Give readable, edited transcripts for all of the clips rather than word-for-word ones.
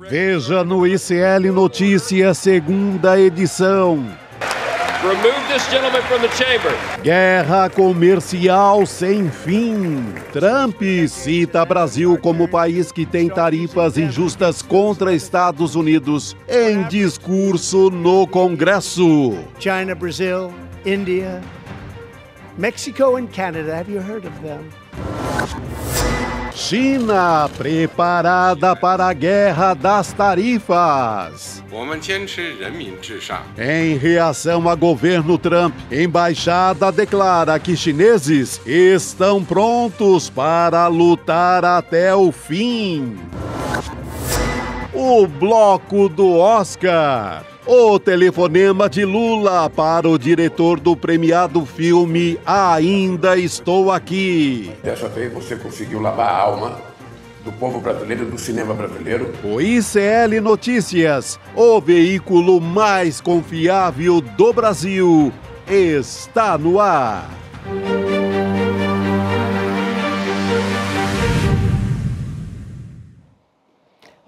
Veja no ICL Notícias, segunda edição. Remove this gentleman from the chamber. Guerra comercial sem fim. Trump cita Brasil como país que tem tarifas injustas contra Estados Unidos em discurso no Congresso. China, Brazil, India, Mexico and Canada. Have you heard of them? China preparada para a guerra das tarifas. Em reação a governo Trump, embaixada declara que chineses estão prontos para lutar até o fim. O bloco do Oscar. O telefonema de Lula para o diretor do premiado filme Ainda Estou Aqui. Dessa vez você conseguiu lavar a alma do povo brasileiro, do cinema brasileiro. O ICL Notícias, o veículo mais confiável do Brasil, está no ar.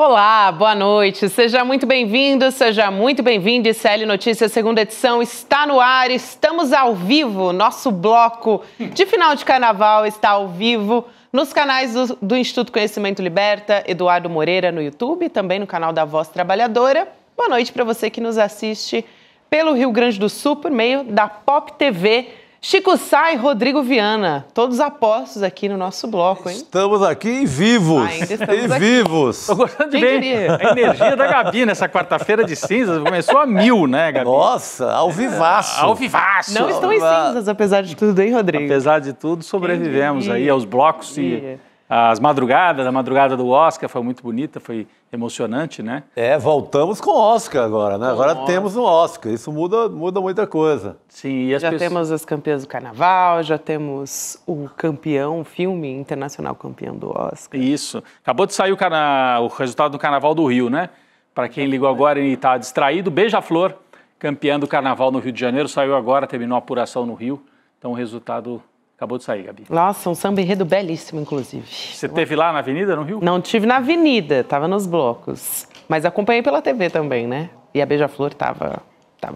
Olá, boa noite. Seja muito bem-vindo, seja muito bem-vindo. ICL Notícias, segunda edição, está no ar. Estamos ao vivo. Nosso bloco de final de carnaval está ao vivo nos canais do Instituto Conhecimento Liberta, Eduardo Moreira no YouTube, também no canal da Voz Trabalhadora. Boa noite para você que nos assiste pelo Rio Grande do Sul, por meio da Pop TV. Chico Sá e Rodrigo Viana, todos apostos aqui no nosso bloco, hein? Estamos aqui vivos. Ainda estamos aqui. Vivos. Tô gostando de ver a energia da Gabi nessa quarta-feira de cinzas. Começou a 1000, né, Gabi? Nossa, ao vivaço. Ao vivaço. Não estão em cinzas, apesar de tudo, hein, Rodrigo? Apesar de tudo, sobrevivemos aí aos blocos e às madrugadas. A madrugada do Oscar foi muito bonita, foi emocionante, né? Voltamos com o Oscar agora, né? Agora temos um Oscar, isso muda muita coisa. Sim, e já temos as campeãs do Carnaval, já temos o campeão, o filme internacional campeão do Oscar. Isso. Acabou de sair o resultado do Carnaval do Rio, né? Para quem ligou agora e está distraído, Beija-Flor, campeã do Carnaval no Rio de Janeiro, saiu agora, terminou a apuração no Rio, então o resultado acabou de sair, Gabi. Nossa, um samba enredo belíssimo, inclusive. Você esteve lá na Avenida, no Rio? Não estive na Avenida, estava nos blocos. Mas acompanhei pela TV também, né? E a Beija-Flor estava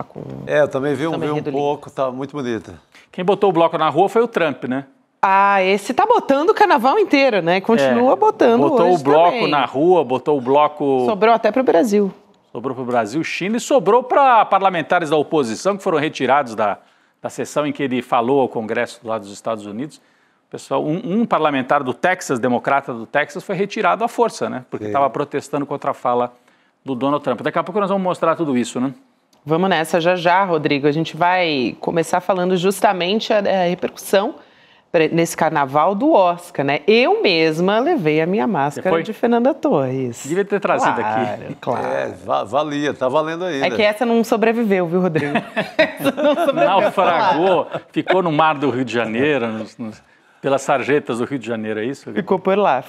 com... Eu também vi um pouco, estava muito bonita. Quem botou o bloco na rua foi o Trump, né? Ah, esse tá botando o carnaval inteiro, né? Continua botando botou hoje o bloco também. na rua, botou o bloco... Sobrou até para o Brasil. Sobrou para o Brasil, China e sobrou para parlamentares da oposição que foram retirados da sessão em que ele falou ao Congresso lá dos Estados Unidos. Pessoal, um parlamentar do Texas, democrata do Texas, foi retirado à força, né? Porque estava protestando contra a fala do Donald Trump. Daqui a pouco nós vamos mostrar tudo isso, né? Vamos nessa já, Rodrigo. A gente vai começar falando justamente a repercussão nesse carnaval do Oscar, né? Eu mesma levei a minha máscara de Fernanda Torres. Devia ter trazido aqui. Claro. Valia, tá valendo ainda. É que essa não sobreviveu, viu, Rodrigo? Naufragou, ficou no mar do Rio de Janeiro, pelas sarjetas do Rio de Janeiro, é isso? Ficou por lá.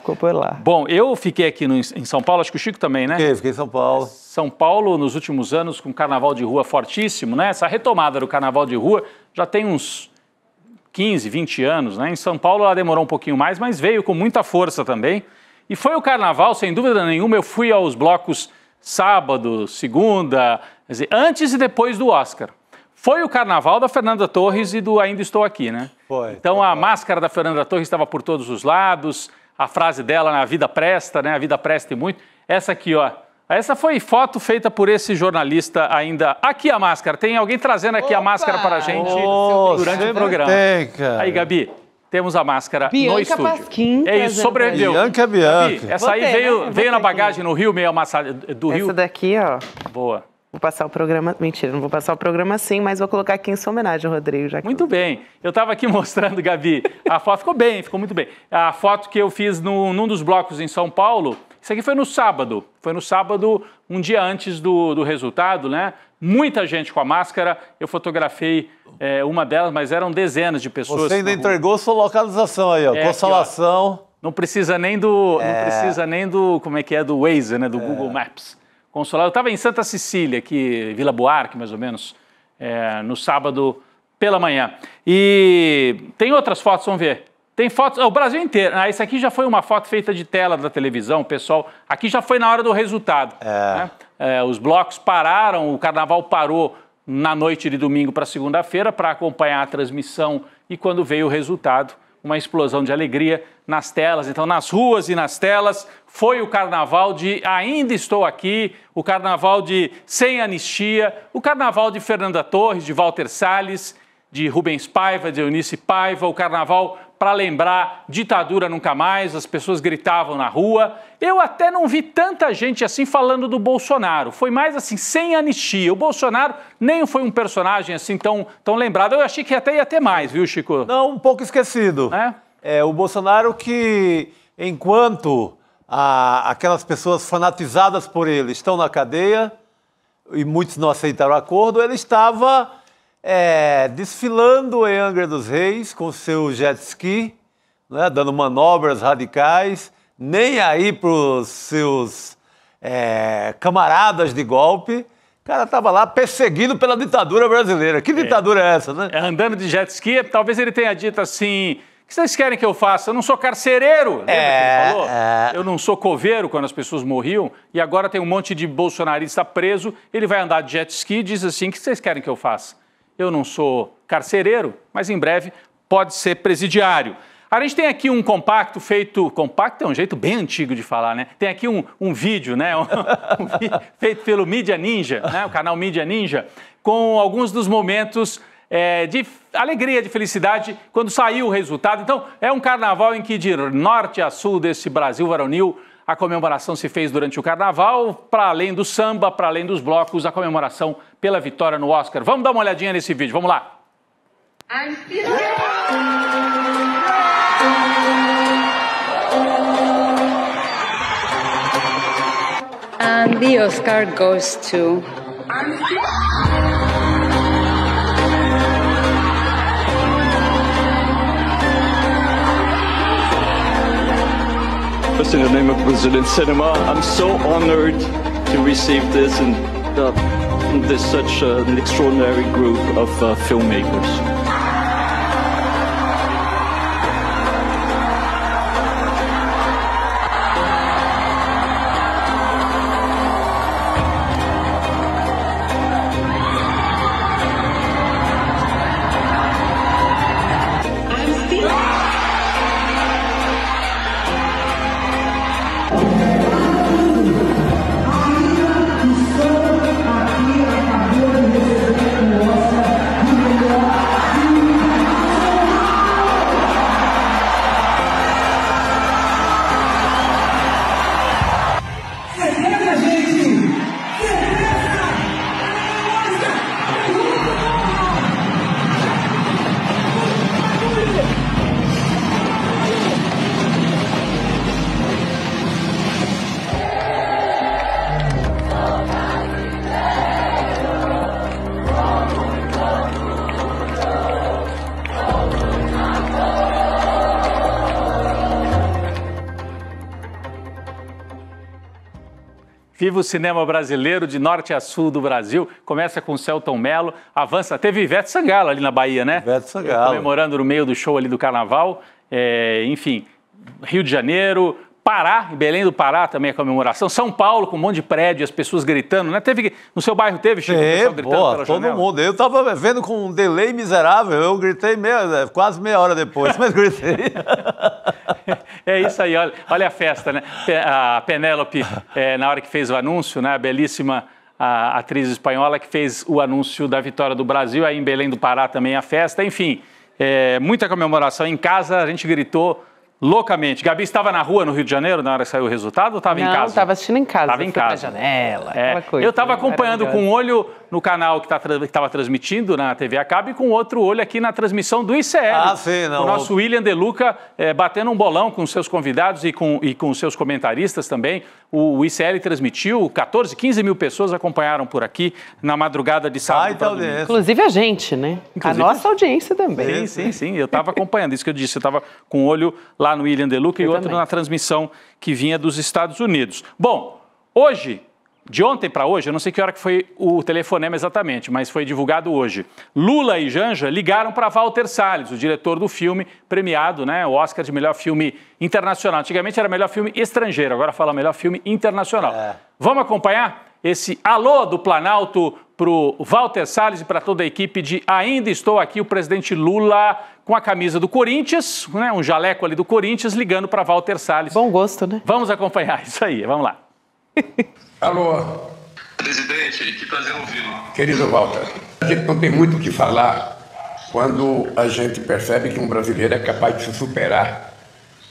Bom, eu fiquei aqui em São Paulo, acho que o Chico também, né? Fiquei em São Paulo. São Paulo, nos últimos anos, com carnaval de rua fortíssimo, né? Essa retomada do carnaval de rua já tem uns 15, 20 anos, né? Em São Paulo ela demorou um pouquinho mais, mas veio com muita força também. E foi o carnaval, sem dúvida nenhuma, eu fui aos blocos sábado, segunda, quer dizer, antes e depois do Oscar. Foi o carnaval da Fernanda Torres e do Ainda Estou Aqui, né? Foi. Então a máscara da Fernanda Torres estava por todos os lados, a frase dela, a vida presta, né? A vida presta e muito. Essa aqui, ó. Essa foi foto feita por esse jornalista ainda. Aqui a máscara. Tem alguém trazendo aqui a máscara para a gente durante o programa. Tem, cara. Aí, Gabi, temos a máscara no estúdio. Pasquim, é isso, sobreviveu. Bianca. Gabi, essa aí veio na bagagem no Rio, meio amassada do Rio. Essa daqui, ó. Boa. Vou passar o programa... Mentira, não vou passar o programa assim, mas vou colocar aqui em sua homenagem, Rodrigo. Já que muito bem. Eu estava aqui mostrando, Gabi, a foto ficou muito bem. A foto que eu fiz num dos blocos em São Paulo. Isso aqui foi no sábado. Foi no sábado, um dia antes do resultado, né? Muita gente com a máscara. Eu fotografei uma delas, mas eram dezenas de pessoas. Você ainda entregou sua localização aí, ó. Consolação. Aqui, ó. Não precisa nem do... Como é que é? Do Waze, né? Do Google Maps. Consulado. Eu estava em Santa Cecília, aqui, Vila Buarque, mais ou menos, no sábado pela manhã. E tem outras fotos, vamos ver. Tem fotos, o Brasil inteiro. Isso aqui já foi uma foto feita de tela da televisão, pessoal. Aqui já foi na hora do resultado. Né? Os blocos pararam, o carnaval parou na noite de domingo para segunda-feira para acompanhar a transmissão e quando veio o resultado, uma explosão de alegria nas telas. Então, nas ruas e nas telas, foi o carnaval de Ainda Estou Aqui, o carnaval de Sem Anistia, o carnaval de Fernanda Torres, de Walter Salles, de Rubens Paiva, de Eunice Paiva, o carnaval para lembrar ditadura nunca mais, as pessoas gritavam na rua. Eu até não vi tanta gente assim falando do Bolsonaro, foi mais assim, sem anistia. O Bolsonaro nem foi um personagem assim tão lembrado, eu achei que até ia ter mais, viu, Chico? Não, um pouco esquecido. O Bolsonaro que, enquanto aquelas pessoas fanatizadas por ele estão na cadeia, e muitos não aceitaram o acordo, ele estava desfilando em Angra dos Reis com seu jet ski, né, dando manobras radicais, nem aí para os seus camaradas de golpe. O cara estava lá perseguido pela ditadura brasileira. Que ditadura é essa, né? Andando de jet ski, talvez ele tenha dito assim... O que vocês querem que eu faça? Eu não sou carcereiro, lembra que ele falou? Eu não sou coveiro quando as pessoas morriam e agora tem um monte de bolsonarista preso, ele vai andar de jet ski e diz assim, o que vocês querem que eu faça? Eu não sou carcereiro, mas em breve pode ser presidiário. A gente tem aqui um compacto feito... Compacto é um jeito bem antigo de falar, né? Tem aqui um vídeo, né? Feito pelo Mídia Ninja, né? O canal Mídia Ninja, com alguns dos momentos... de alegria, de felicidade, quando saiu o resultado. Então, é um carnaval em que, de norte a sul desse Brasil varonil, a comemoração se fez durante o carnaval, para além do samba, para além dos blocos, a comemoração pela vitória no Oscar. Vamos dar uma olhadinha nesse vídeo, vamos lá. And the Oscar goes to... In the name of Brazilian cinema, I'm so honored to receive this and this such an extraordinary group of filmmakers. Viva o cinema brasileiro de norte a sul do Brasil. Começa com o Selton Mello, avança. Teve Ivete Sangalo ali na Bahia, né? Ivete Sangalo. Comemorando no meio do show ali do Carnaval. Enfim, Rio de Janeiro, Pará, em Belém do Pará também a comemoração. São Paulo com um monte de prédio, as pessoas gritando, né? No seu bairro teve, Chico? Gritando pela todo janela? Mundo. Eu estava vendo com um delay miserável, eu gritei quase meia hora depois, mas gritei. É isso aí, olha a festa, né? A Penélope, na hora que fez o anúncio, né? A belíssima atriz espanhola que fez o anúncio da vitória do Brasil, aí em Belém do Pará também a festa, enfim, muita comemoração em casa, a gente gritou loucamente. Gabi estava na rua no Rio de Janeiro na hora que saiu o resultado ou estava em casa? Não, estava assistindo em casa. Estava em casa. Na janela, aquela coisa. Eu estava acompanhando com um olho no canal que estava transmitindo na TV a cabo e com outro olho aqui na transmissão do ICL. Ah, sim, não. O nosso William De Luca batendo um bolão com seus convidados e com seus comentaristas também. O ICL transmitiu, 14, 15 mil pessoas acompanharam por aqui na madrugada de sábado. Inclusive a gente, né? Inclusive, a nossa audiência também. Sim. Eu estava acompanhando, isso que eu disse. Eu estava com um olho lá no William De Luca e outro na transmissão que vinha dos Estados Unidos. Bom, hoje de ontem para hoje, eu não sei que hora que foi o telefonema exatamente, mas foi divulgado hoje. Lula e Janja ligaram para Walter Salles, o diretor do filme, premiado, né, o Oscar de melhor filme internacional. Antigamente era melhor filme estrangeiro, agora fala melhor filme internacional. Vamos acompanhar esse alô do Planalto para o Walter Salles e para toda a equipe de Ainda Estou Aqui, o presidente Lula com a camisa do Corinthians, né, um jaleco ali do Corinthians, ligando para Walter Salles. Bom gosto, né? Vamos acompanhar isso aí, vamos lá. Alô. Presidente, que prazer ouvi-lo. Querido Walter, a gente não tem muito o que falar quando a gente percebe que um brasileiro é capaz de se superar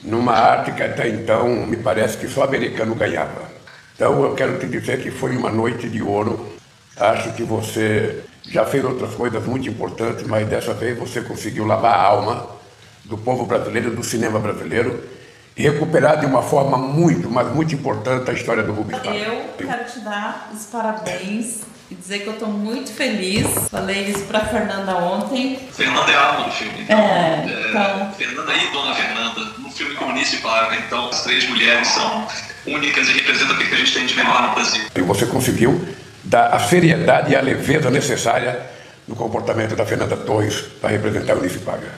numa arte que até então me parece que só americano ganhava. Então eu quero te dizer que foi uma noite de ouro. Acho que você já fez outras coisas muito importantes, mas dessa vez você conseguiu lavar a alma do povo brasileiro, do cinema brasileiro, e recuperar de uma forma muito, mas muito importante a história do Rubens Barrichello. Eu quero te dar os parabéns e dizer que eu estou muito feliz. Falei isso para Fernanda ontem. Fernanda é a alma do filme. Então. Fernanda e Dona Fernanda, no filme Comunista e Paiva. Então, as três mulheres são únicas e representam o que a gente tem de melhor no Brasil. E você conseguiu dar a seriedade e a leveza necessária no comportamento da Fernanda Torres para representar o Unifipaga.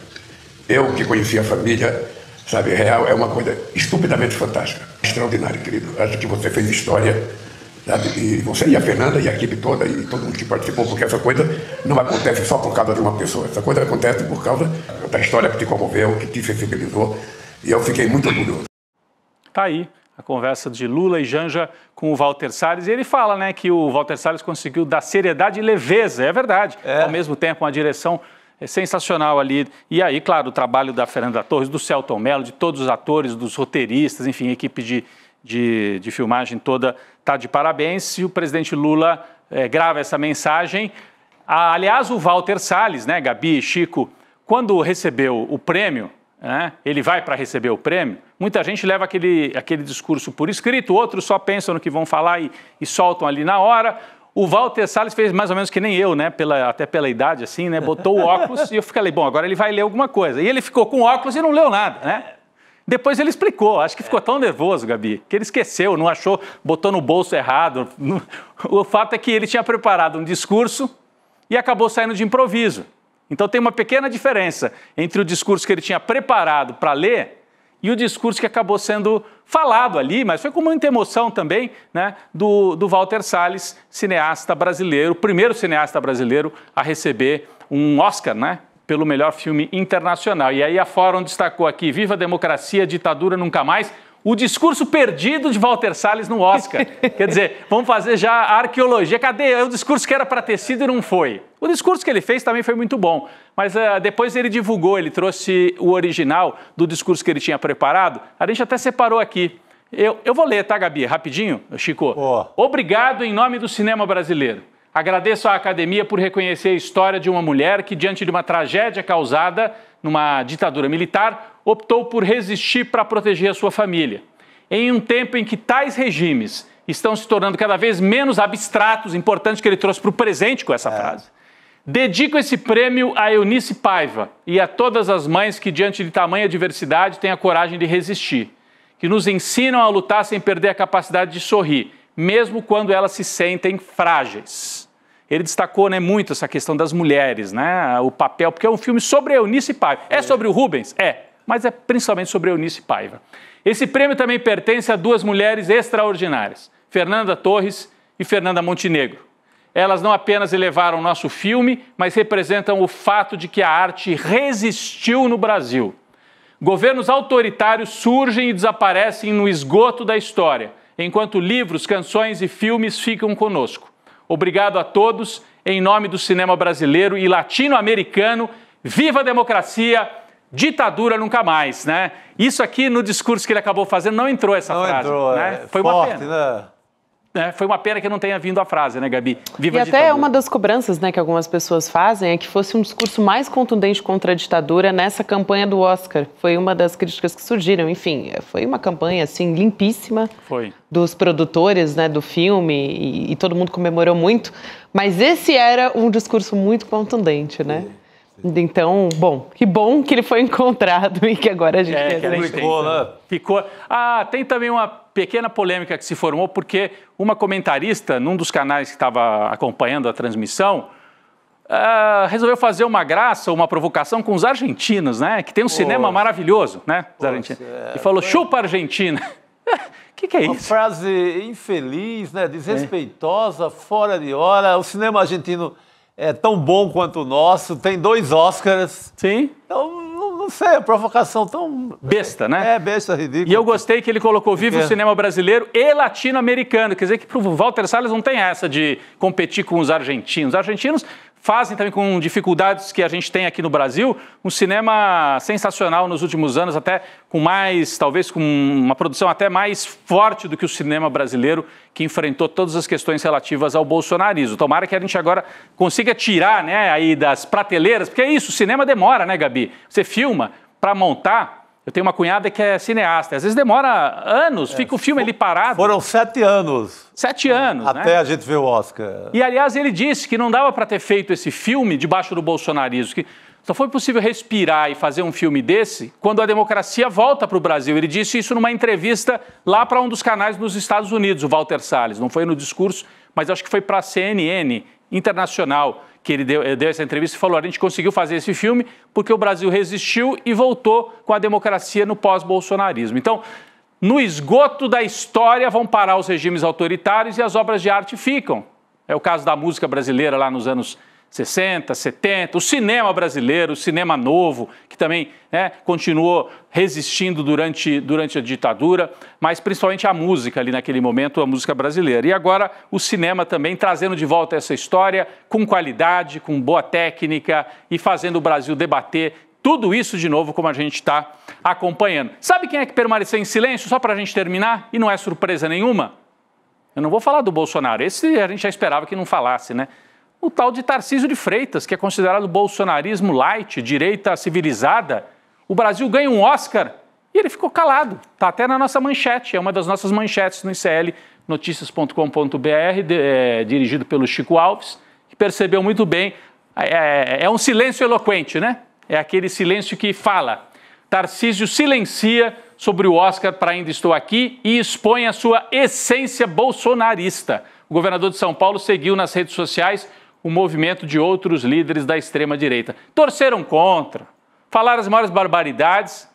Eu, que conheci a família, sabe, real, é uma coisa estupidamente fantástica. Extraordinário, querido. Acho que você fez história, sabe? E você e a Fernanda e a equipe toda e todo mundo que participou, porque essa coisa não acontece só por causa de uma pessoa. Essa coisa acontece por causa da história que te comoveu, que te sensibilizou. E eu fiquei muito orgulhoso. Tá aí a conversa de Lula e Janja com o Walter Salles. E ele fala, né, que o Walter Salles conseguiu dar seriedade e leveza. É verdade. Ao mesmo tempo, uma direção sensacional ali. E aí, claro, o trabalho da Fernanda Torres, do Celton Mello, de todos os atores, dos roteiristas, enfim, a equipe de filmagem toda está de parabéns. E o presidente Lula grava essa mensagem. Aliás, o Walter Salles, né, Gabi, Chico, quando recebeu o prêmio, né, ele vai para receber o prêmio, muita gente leva aquele discurso por escrito, outros só pensam no que vão falar e soltam ali na hora. O Walter Salles fez mais ou menos que nem eu, né? Até pela idade, assim, né? Botou o óculos e eu falei, bom, agora ele vai ler alguma coisa. E ele ficou com o óculos e não leu nada, né? Depois ele explicou, acho que ficou tão nervoso, Gabi, que ele esqueceu, não achou, botou no bolso errado. O fato é que ele tinha preparado um discurso e acabou saindo de improviso. Então tem uma pequena diferença entre o discurso que ele tinha preparado para ler e o discurso que acabou sendo falado ali, mas foi com muita emoção também, né, do Walter Salles, cineasta brasileiro, o primeiro cineasta brasileiro a receber um Oscar, né, pelo melhor filme internacional. E aí a Fórum destacou aqui, viva a democracia, ditadura nunca mais, o discurso perdido de Walter Salles no Oscar. Quer dizer, vamos fazer já a arqueologia. Cadê o discurso que era para ter sido e não foi? O discurso que ele fez também foi muito bom, mas depois ele divulgou, ele trouxe o original do discurso que ele tinha preparado. A gente até separou aqui. Eu vou ler, tá, Gabi? Rapidinho, Chico. Obrigado em nome do cinema brasileiro. Agradeço à Academia por reconhecer a história de uma mulher que, diante de uma tragédia causada numa ditadura militar, optou por resistir para proteger a sua família. Em um tempo em que tais regimes estão se tornando cada vez menos abstratos, importante que ele trouxe para o presente com essa frase. Dedico esse prêmio a Eunice Paiva e a todas as mães que, diante de tamanha adversidade, têm a coragem de resistir, que nos ensinam a lutar sem perder a capacidade de sorrir, mesmo quando elas se sentem frágeis. Ele destacou, né, muito essa questão das mulheres, né, o papel, porque é um filme sobre Eunice Paiva. É sobre o Rubens? É, mas é principalmente sobre Eunice Paiva. Esse prêmio também pertence a duas mulheres extraordinárias, Fernanda Torres e Fernanda Montenegro. Elas não apenas elevaram o nosso filme, mas representam o fato de que a arte resistiu no Brasil. Governos autoritários surgem e desaparecem no esgoto da história, enquanto livros, canções e filmes ficam conosco. Obrigado a todos, em nome do cinema brasileiro e latino-americano. Viva a democracia, ditadura nunca mais, né? Isso aqui no discurso que ele acabou fazendo não entrou essa frase. Entrou, né? Foi forte, uma pena. Né? Foi uma pena que não tenha vindo a frase, né, Gabi? Viva a ditadura. E até uma das cobranças, né, que algumas pessoas fazem é que fosse um discurso mais contundente contra a ditadura nessa campanha do Oscar. Foi uma das críticas que surgiram. Enfim, foi uma campanha, assim, limpíssima dos produtores, né, do filme e todo mundo comemorou muito. Mas esse era um discurso muito contundente, né? Então, bom que ele foi encontrado e que agora a gente ficou, né? Ficou. Tem também uma pequena polêmica que se formou, porque uma comentarista, num dos canais que estava acompanhando a transmissão, resolveu fazer uma graça, uma provocação com os argentinos, né? Que tem um cinema maravilhoso, né? Os argentinos. E falou, chupa Argentina. Que é isso? Uma frase infeliz, né? Desrespeitosa, fora de hora. O cinema argentino é tão bom quanto o nosso, tem 2 Oscars. Sim. Então, não sei, a provocação tão... Besta, né? Besta, ridícula. E eu gostei que ele colocou vivo o cinema brasileiro e latino-americano. Quer dizer que pro Walter Salles não tem essa de competir com os argentinos. Os argentinos fazem também com dificuldades que a gente tem aqui no Brasil, um cinema sensacional nos últimos anos, até com mais, talvez com uma produção até mais forte do que o cinema brasileiro, que enfrentou todas as questões relativas ao bolsonarismo. Tomara que a gente agora consiga tirar, né, aí das prateleiras, porque é isso, o cinema demora, né, Gabi? Você filma para montar. Eu tenho uma cunhada que é cineasta. Às vezes demora anos, fica o filme ali parado. Foram 7 anos. 7 anos, até né? a gente ver o Oscar. E, aliás, ele disse que não dava para ter feito esse filme debaixo do bolsonarismo, que só foi possível respirar e fazer um filme desse quando a democracia volta para o Brasil. Ele disse isso numa entrevista lá para um dos canais nos Estados Unidos, o Walter Salles. Não foi no discurso, mas acho que foi para a CNN Internacional que ele deu essa entrevista e falou, a gente conseguiu fazer esse filme porque o Brasil resistiu e voltou com a democracia no pós-bolsonarismo. Então, no esgoto da história vão parar os regimes autoritários e as obras de arte ficam. É o caso da música brasileira lá nos anos 60, 70, o cinema brasileiro, o cinema novo, que também continuou resistindo durante a ditadura, mas principalmente a música ali naquele momento, a música brasileira. E agora o cinema também trazendo de volta essa história com qualidade, com boa técnica e fazendo o Brasil debater tudo isso de novo como a gente está acompanhando. Sabe quem é que permaneceu em silêncio, só para a gente terminar? E não é surpresa nenhuma? Eu não vou falar do Bolsonaro, esse a gente já esperava que não falasse, né? O tal de Tarcísio de Freitas, que é considerado bolsonarismo light, direita civilizada. O Brasil ganha um Oscar e ele ficou calado. Está até na nossa manchete, é uma das nossas manchetes no ICL, noticias.com.br, dirigido pelo Chico Alves, que percebeu muito bem. É um silêncio eloquente, né? É aquele silêncio que fala. Tarcísio silencia sobre o Oscar para Ainda Estou Aqui e expõe a sua essência bolsonarista. O governador de São Paulo seguiu nas redes sociais o movimento de outros líderes da extrema-direita. Torceram contra, falaram as maiores barbaridades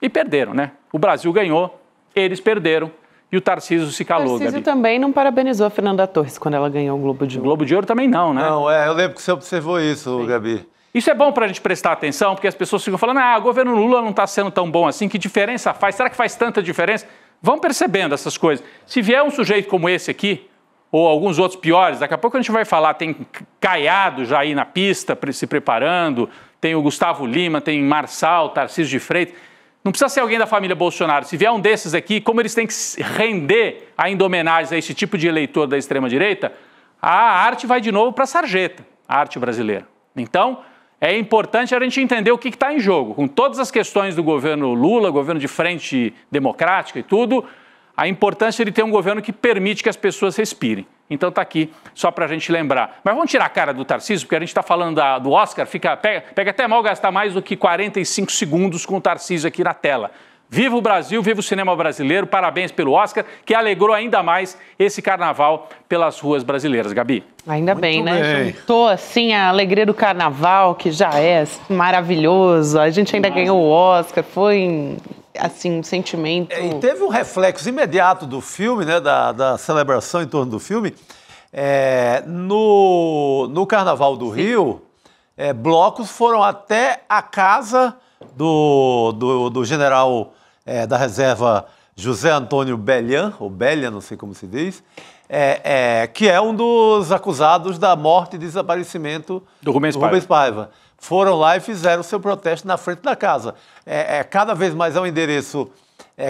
e perderam, né? O Brasil ganhou, eles perderam e o Tarcísio se calou, Tarcísio Gabi. também não parabenizou a Fernanda Torres quando ela ganhou o Globo de Ouro. O Globo de Ouro também não, né? Não, eu lembro que você observou isso, sim, Gabi. Isso é bom para a gente prestar atenção, porque as pessoas ficam falando, o governo Lula não está sendo tão bom assim, que diferença faz? Será que faz tanta diferença? Vão percebendo essas coisas. Se vier um sujeito como esse aqui, ou alguns outros piores, daqui a pouco a gente vai falar, tem Caiado já aí na pista, se preparando, tem o Gustavo Lima, tem Marçal, Tarcísio de Freitas. Não precisa ser alguém da família Bolsonaro. Se vier um desses aqui, como eles têm que render ainda homenagens a esse tipo de eleitor da extrema-direita, a arte vai de novo para a sarjeta, a arte brasileira. Então, é importante a gente entender o que está em jogo. Com todas as questões do governo Lula, governo de frente democrática e tudo, a importância de ter um governo que permite que as pessoas respirem. Então está aqui, só para a gente lembrar. Mas vamos tirar a cara do Tarcísio, porque a gente está falando do Oscar, pega até mal gastar mais do que 45 segundos com o Tarcísio aqui na tela. Viva o Brasil, viva o cinema brasileiro, parabéns pelo Oscar, que alegrou ainda mais esse carnaval pelas ruas brasileiras, Gabi. Ainda bem, né? Juntou, assim, a alegria do carnaval, que já é maravilhoso, a gente ainda ganhou o Oscar, foi... assim, um sentimento... E teve um reflexo imediato do filme, né, da celebração em torno do filme. No Carnaval do Rio, blocos foram até a casa do general da reserva José Antônio Bellian, ou Bellian, não sei como se diz, que é um dos acusados da morte e desaparecimento do Rubens Paiva. Foram lá e fizeram o seu protesto na frente da casa. Cada vez mais é um endereço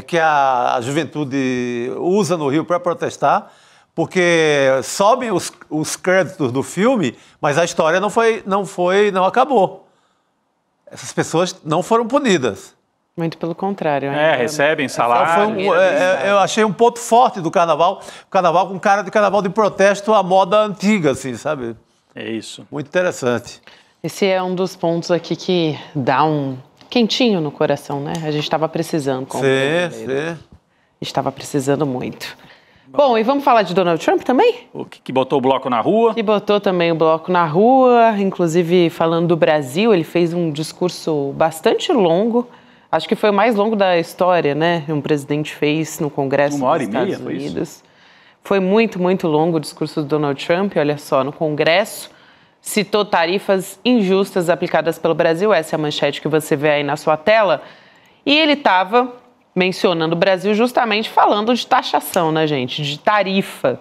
que a juventude usa no Rio para protestar, porque sobem os créditos do filme, mas a história não acabou. Essas pessoas não foram punidas. Muito pelo contrário. Recebem salário. Eu achei um ponto forte do carnaval. O carnaval com cara de carnaval de protesto à moda antiga, assim, sabe? É isso. Muito interessante. Esse é um dos pontos aqui que dá um quentinho no coração, né? A gente estava precisando. Sim. estava precisando muito. Bom, e vamos falar de Donald Trump também? O que botou o bloco na rua. Que botou também o bloco na rua, inclusive falando do Brasil, ele fez um discurso bastante longo, acho que foi o mais longo da história, né? Um presidente fez no Congresso dos Estados Unidos. Foi muito, muito longo o discurso do Donald Trump, olha só, no Congresso, citou tarifas injustas aplicadas pelo Brasil, essa é a manchete que você vê aí na sua tela, e ele estava mencionando o Brasil justamente falando de taxação, né, gente? De tarifa.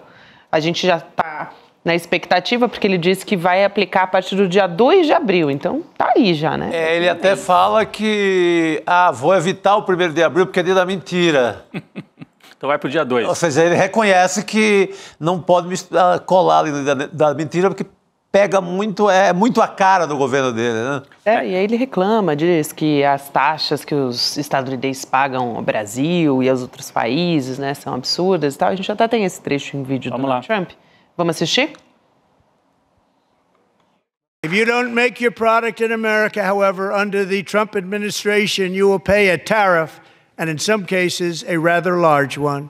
A gente já está na expectativa, porque ele disse que vai aplicar a partir do dia 2 de abril. Então, tá aí já, né? Ele até fala que, vou evitar o 1º de abril porque é dia da mentira. Então vai pro dia 2. Ou seja, ele reconhece que não pode colar ali da mentira, porque pega muito, é muito a cara do governo dele, né? E aí ele reclama, diz que as taxas que os estadunidenses pagam ao Brasil e aos outros países, né, são absurdas e tal. A gente até tem esse trecho em vídeo do Donald Trump. Vamos assistir? If you don't make your product in America, however, under the Trump administration, you will pay a tariff, and in some cases, a rather large one.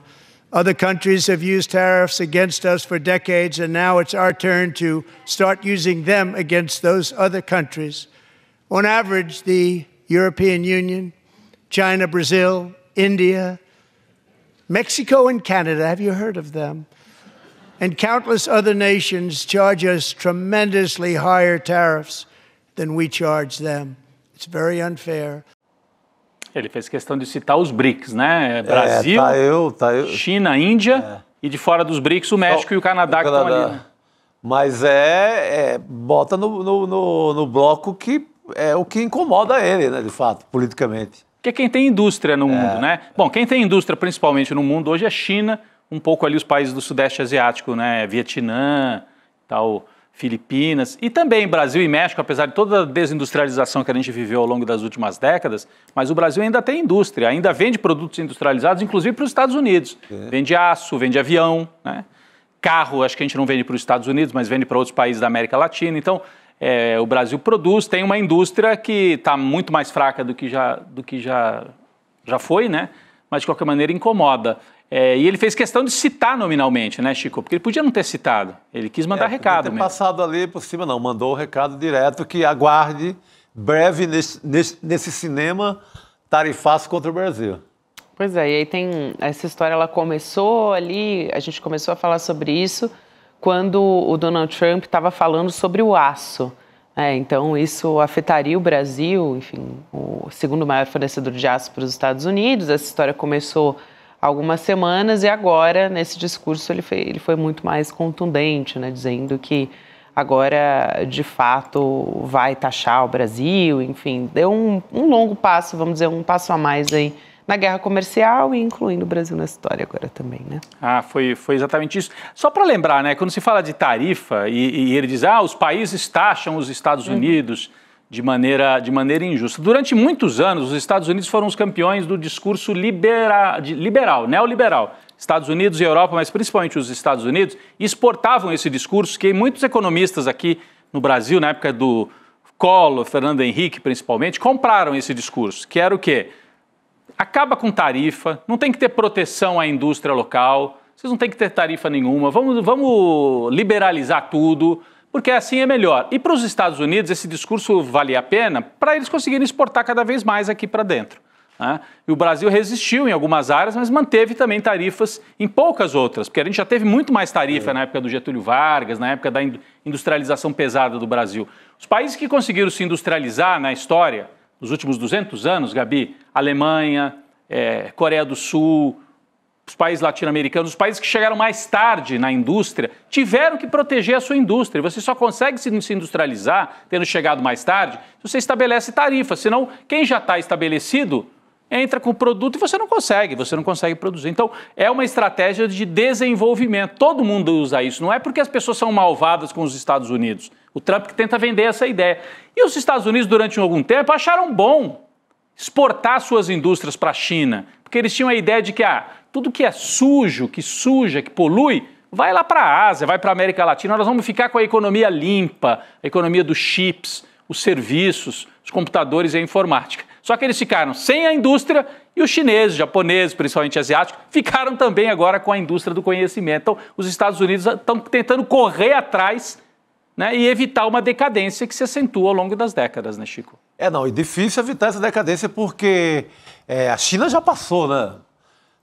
Other countries have used tariffs against us for decades, and now it's our turn to start using them against those other countries. On average, the European Union, China, Brazil, India, Mexico and Canada, have you heard of them? And countless other nations charge us tremendously higher tariffs than we charge them. It's very unfair. Ele fez questão de citar os BRICS, né? Brasil, China, Índia e de fora dos BRICS o México e o Canadá que estão ali. Né? Mas bota no bloco que é o que incomoda ele, né, de fato, politicamente. Porque quem tem indústria no mundo, né? Bom, quem tem indústria principalmente no mundo hoje é China, um pouco ali os países do Sudeste Asiático, né? Vietnã, tal, Filipinas e também Brasil e México, apesar de toda a desindustrialização que a gente viveu ao longo das últimas décadas, mas o Brasil ainda tem indústria, ainda vende produtos industrializados, inclusive para os Estados Unidos. Vende aço, vende avião, né? Carro, acho que a gente não vende para os Estados Unidos, mas vende para outros países da América Latina. Então, o Brasil produz, tem uma indústria que está muito mais fraca do que já foi, né? Mas de qualquer maneira incomoda. E ele fez questão de citar nominalmente, né, Chico? Porque ele podia não ter citado, ele quis mandar recado mesmo. Passado ali por cima, não, mandou o recado direto que aguarde breve nesse cinema tarifaço contra o Brasil. Pois é, e aí tem essa história, ela começou ali, a gente começou a falar sobre isso quando o Donald Trump estava falando sobre o aço. Então isso afetaria o Brasil, enfim, o segundo maior fornecedor de aço para os Estados Unidos. Essa história começou há algumas semanas e agora, nesse discurso, ele foi muito mais contundente, né, dizendo que agora, de fato, vai taxar o Brasil, enfim, deu um longo passo, vamos dizer, um passo a mais aí na guerra comercial e incluindo o Brasil na história agora também, né? Foi exatamente isso. Só para lembrar, né, quando se fala de tarifa e ele diz, os países taxam os Estados Unidos de maneira injusta. Durante muitos anos, os Estados Unidos foram os campeões do discurso liberal, neoliberal. Estados Unidos e Europa, mas principalmente os Estados Unidos, exportavam esse discurso que muitos economistas aqui no Brasil, na época do Collor, Fernando Henrique principalmente, compraram esse discurso, que era o quê? Acaba com tarifa, não tem que ter proteção à indústria local, vocês não têm que ter tarifa nenhuma, vamos liberalizar tudo, porque assim é melhor. E para os Estados Unidos esse discurso valia a pena para eles conseguirem exportar cada vez mais aqui para dentro. Né? E o Brasil resistiu em algumas áreas, mas manteve também tarifas em poucas outras, porque a gente já teve muito mais tarifa na época do Getúlio Vargas, na época da industrialização pesada do Brasil. Os países que conseguiram se industrializar na história, nos últimos 200 anos, Gabi, Alemanha, Coreia do Sul, os países latino-americanos, os países que chegaram mais tarde na indústria, tiveram que proteger a sua indústria. Você só consegue se industrializar, tendo chegado mais tarde, se você estabelece tarifas. Senão, quem já está estabelecido entra com o produto e você não consegue produzir. Então, é uma estratégia de desenvolvimento. Todo mundo usa isso. Não é porque as pessoas são malvadas com os Estados Unidos. O Trump que tenta vender essa ideia. E os Estados Unidos, durante algum tempo, acharam bom exportar suas indústrias para a China, porque eles tinham a ideia de que tudo que é sujo, que suja, que polui, vai lá para a Ásia, vai para a América Latina, nós vamos ficar com a economia limpa, a economia dos chips, os serviços, os computadores e a informática. Só que eles ficaram sem a indústria e os chineses, japoneses, principalmente asiáticos, ficaram também agora com a indústria do conhecimento. Então, os Estados Unidos estão tentando correr atrás, né, e evitar uma decadência que se acentua ao longo das décadas, né, Chico? E difícil evitar essa decadência porque a China já passou, né?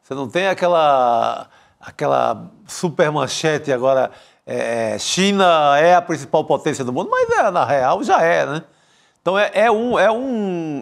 Você não tem aquela super manchete agora, China é a principal potência do mundo, mas na real já é, né? Então é um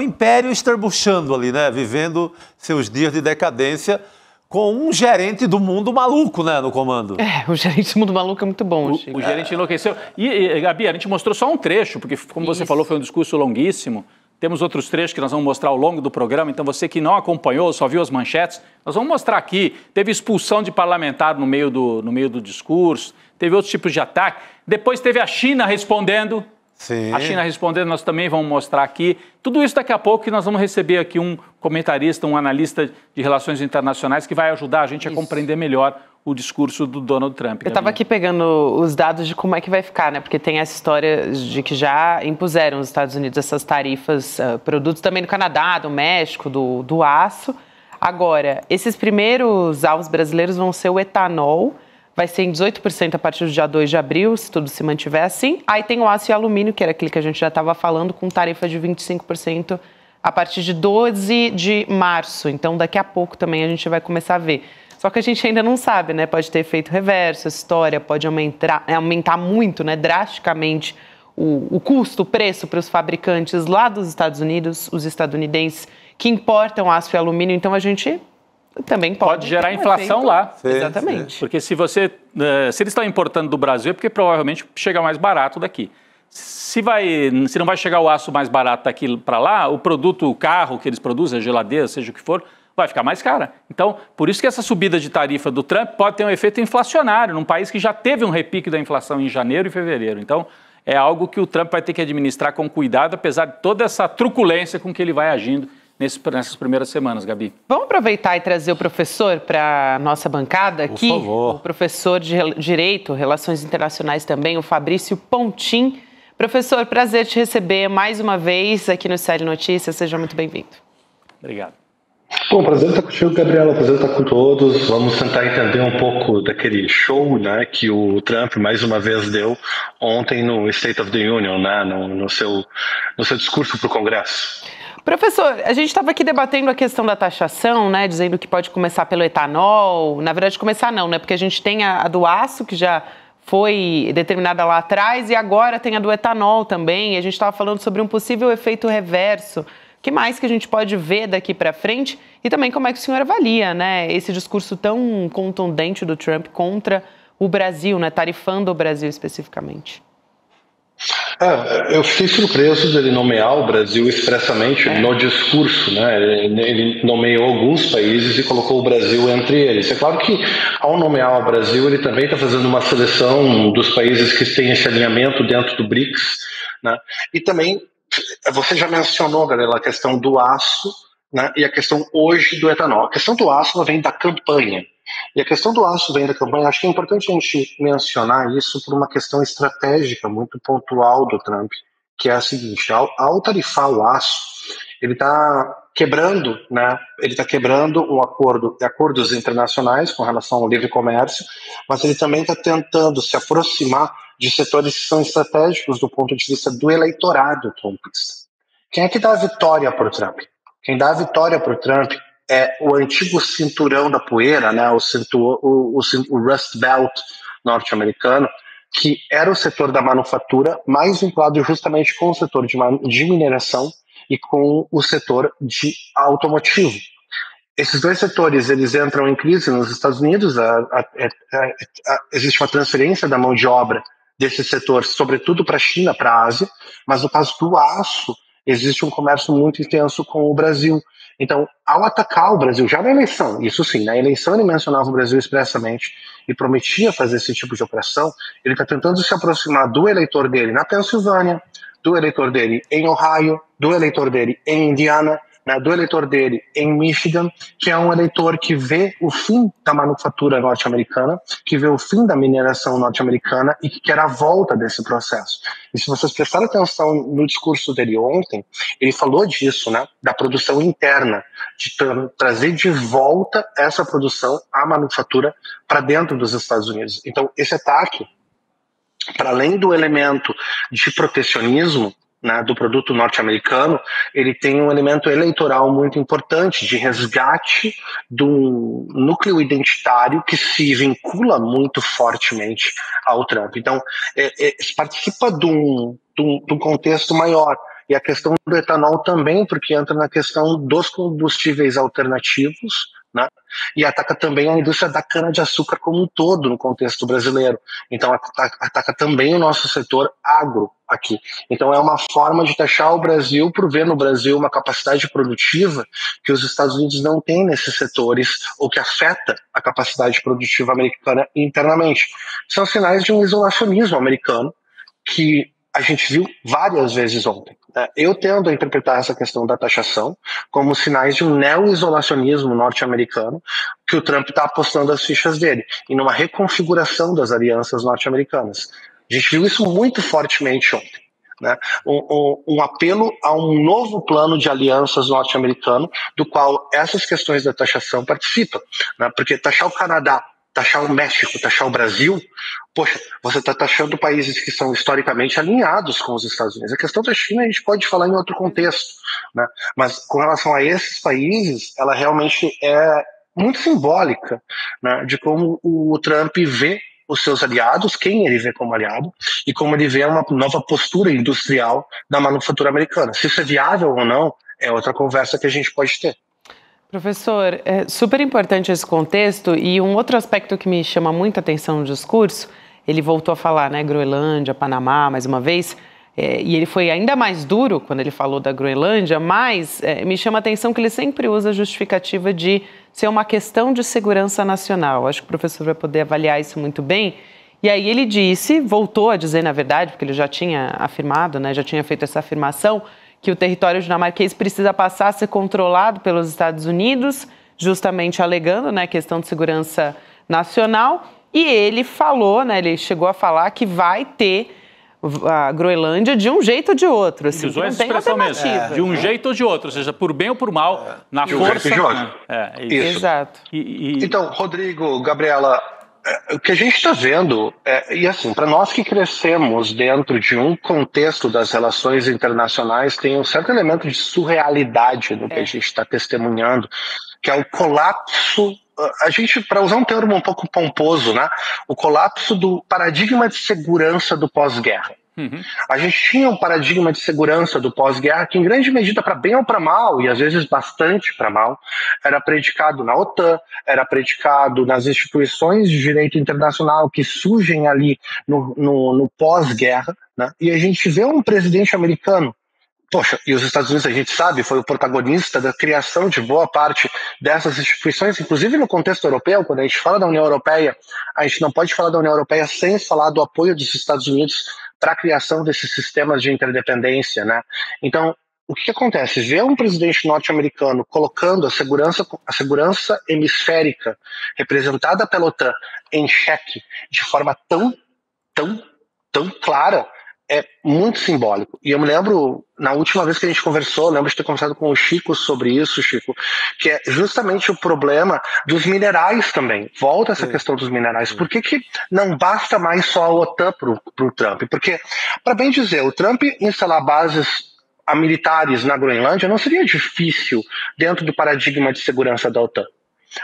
império esterbuchando ali, né? Vivendo seus dias de decadência, com um gerente do mundo maluco, né, no comando. O gerente do mundo maluco é muito bom, Chico. O gerente enlouqueceu. E, Gabi, a gente mostrou só um trecho, porque, como você falou, foi um discurso longuíssimo. Temos outros trechos que nós vamos mostrar ao longo do programa, então você que não acompanhou, só viu as manchetes, nós vamos mostrar aqui. Teve expulsão de parlamentar no meio do discurso, teve outros tipos de ataque. Depois teve a China respondendo. Sim. A China respondendo, nós também vamos mostrar aqui. Tudo isso daqui a pouco, que nós vamos receber aqui um comentarista, um analista de relações internacionais que vai ajudar a gente a compreender melhor o discurso do Donald Trump. Eu estava aqui pegando os dados de como é que vai ficar, né? Porque tem essa história de que já impuseram os Estados Unidos essas tarifas, produtos também do Canadá, do México, do aço. Agora, esses primeiros alvos brasileiros vão ser o etanol, vai ser em 18% a partir do dia 2 de abril, se tudo se mantiver assim. Aí tem o aço e alumínio, que era aquele que a gente já estava falando, com tarifa de 25% a partir de 12 de março. Então, daqui a pouco também a gente vai começar a ver. Só que a gente ainda não sabe, né? Pode ter efeito reverso, essa história pode aumentar muito, né? Drasticamente o custo, o preço para os fabricantes lá dos Estados Unidos, os estadunidenses que importam aço e alumínio. Então, a gente também pode gerar inflação lá. Sim, exatamente. Porque se eles estão importando do Brasil, é porque provavelmente chega mais barato daqui. Se não vai chegar o aço mais barato daqui para lá, o produto, o carro que eles produzem, a geladeira, seja o que for, vai ficar mais cara. Então, por isso que essa subida de tarifa do Trump pode ter um efeito inflacionário num país que já teve um repique da inflação em janeiro e fevereiro. Então, é algo que o Trump vai ter que administrar com cuidado, apesar de toda essa truculência com que ele vai agindo nessas primeiras semanas, Gabi. Vamos aproveitar e trazer o professor para a nossa bancada aqui. Por favor. O professor de Direito, Relações Internacionais também, o Fabrício Pontin. Professor, prazer te receber mais uma vez aqui no Série Notícias. Seja muito bem-vindo. Obrigado. Bom, prazer estar contigo, Gabriela, prazer estar com todos. Vamos tentar entender um pouco daquele show, né, que o Trump mais uma vez deu ontem no State of the Union, né, no seu discurso para o Congresso. Professor, a gente estava aqui debatendo a questão da taxação, né, dizendo que pode começar pelo etanol. Na verdade, começar não, né, porque a gente tem a do aço, que já foi determinada lá atrás, e agora tem a do etanol também. E a gente estava falando sobre um possível efeito reverso. O que mais que a gente pode ver daqui para frente? E também como é que o senhor avalia, né, esse discurso tão contundente do Trump contra o Brasil, né, tarifando o Brasil especificamente? Eu fiquei surpreso dele nomear o Brasil expressamente no discurso, né? Ele nomeou alguns países e colocou o Brasil entre eles. É claro que, ao nomear o Brasil, ele também está fazendo uma seleção dos países que têm esse alinhamento dentro do BRICS, né? E também, você já mencionou, galera, a questão do aço, né? E a questão hoje do etanol. A questão do aço vem da campanha. E a questão do aço vem da campanha, acho que é importante a gente mencionar isso por uma questão estratégica muito pontual do Trump, que é a seguinte: ao tarifar o aço, ele está quebrando, né? Ele está quebrando acordos internacionais com relação ao livre comércio, mas ele também está tentando se aproximar de setores que são estratégicos do ponto de vista do eleitorado trumpista. Quem é que dá a vitória para o Trump? Quem dá a vitória para o Trump é o antigo cinturão da poeira, né, o Rust Belt norte-americano, que era o setor da manufatura, mais vinculado justamente com o setor de mineração e com o setor de automotivo. Esses dois setores, eles entram em crise nos Estados Unidos, existe uma transferência da mão de obra desse setor, sobretudo para a China, para a Ásia, mas no caso do aço, existe um comércio muito intenso com o Brasil. Então, ao atacar o Brasil, já na eleição, isso sim, na eleição ele mencionava o Brasil expressamente e prometia fazer esse tipo de operação, ele está tentando se aproximar do eleitor dele na Pensilvânia, do eleitor dele em Ohio, do eleitor dele em Indiana, né, do eleitor dele em Michigan, que é um eleitor que vê o fim da manufatura norte-americana, que vê o fim da mineração norte-americana e que quer a volta desse processo. E se vocês prestarem atenção no discurso dele ontem, ele falou disso, né, da produção interna, de trazer de volta essa produção, a manufatura, para dentro dos Estados Unidos. Então, esse ataque, para além do elemento de protecionismo, né, do produto norte-americano, ele tem um elemento eleitoral muito importante de resgate do núcleo identitário que se vincula muito fortemente ao Trump. Então, participa de um contexto maior. E a questão do etanol também, porque entra na questão dos combustíveis alternativos, né? E ataca também a indústria da cana-de-açúcar como um todo no contexto brasileiro. Então ataca também o nosso setor agro aqui. Então é uma forma de taxar o Brasil por ver no Brasil uma capacidade produtiva que os Estados Unidos não têm nesses setores ou que afeta a capacidade produtiva americana internamente. São sinais de um isolacionismo americano que a gente viu várias vezes ontem. Eu tendo a interpretar essa questão da taxação como sinais de um neo-isolacionismo norte-americano que o Trump está apostando as fichas dele, e numa reconfiguração das alianças norte-americanas. A gente viu isso muito fortemente ontem. Né? Um apelo a um novo plano de alianças norte-americano, do qual essas questões da taxação participam. Né? Porque taxar o Canadá, taxar o México, taxar o Brasil, poxa, você está taxando países que são historicamente alinhados com os Estados Unidos. A questão da China a gente pode falar em outro contexto, né? Mas com relação a esses países, ela realmente é muito simbólica, né, de como o Trump vê os seus aliados, quem ele vê como aliado, e como ele vê uma nova postura industrial da manufatura americana. Se isso é viável ou não, é outra conversa que a gente pode ter. Professor, é super importante esse contexto, e um outro aspecto que me chama muita atenção no discurso, ele voltou a falar, né, Groenlândia, Panamá, mais uma vez, e ele foi ainda mais duro quando ele falou da Groenlândia, mas me chama a atenção que ele sempre usa a justificativa de ser uma questão de segurança nacional. Acho que o professor vai poder avaliar isso muito bem. E aí ele disse, voltou a dizer, na verdade, porque ele já tinha afirmado, né, já tinha feito essa afirmação, que o território dinamarquês precisa passar a ser controlado pelos Estados Unidos, justamente alegando, né, questão de segurança nacional. E ele falou, né, ele chegou a falar que vai ter a Groenlândia de um jeito ou de outro. Assim, usou essa expressão mesmo, de um jeito ou de outro, ou seja, por bem ou por mal, na força. Isso. Exato. Então, Rodrigo, Gabriela, o que a gente está vendo, e assim, para nós que crescemos dentro de um contexto das relações internacionais, tem um certo elemento de surrealidade no que a gente está testemunhando, que é o colapso, a gente, para usar um termo um pouco pomposo, né, o colapso do paradigma de segurança do pós-guerra. A gente tinha um paradigma de segurança do pós-guerra que, em grande medida, para bem ou para mal, e às vezes bastante para mal, era predicado na OTAN, era predicado nas instituições de direito internacional que surgem ali no pós-guerra, né? E a gente vê um presidente americano, poxa, e os Estados Unidos, a gente sabe, foi o protagonista da criação de boa parte dessas instituições, inclusive no contexto europeu. Quando a gente fala da União Europeia, a gente não pode falar da União Europeia sem falar do apoio dos Estados Unidos para a criação desses sistemas de interdependência, né? Então, o que acontece? Ver um presidente norte-americano colocando a segurança hemisférica representada pela OTAN em xeque de forma tão clara é muito simbólico. E eu me lembro, na última vez que a gente conversou, lembro de ter conversado com o Chico sobre isso, Chico, que é justamente o problema dos minerais também. Volta essa questão dos minerais. Por que não basta mais só a OTAN pro Trump? Porque, para bem dizer, o Trump instalar bases militares na Groenlândia não seria difícil dentro do paradigma de segurança da OTAN.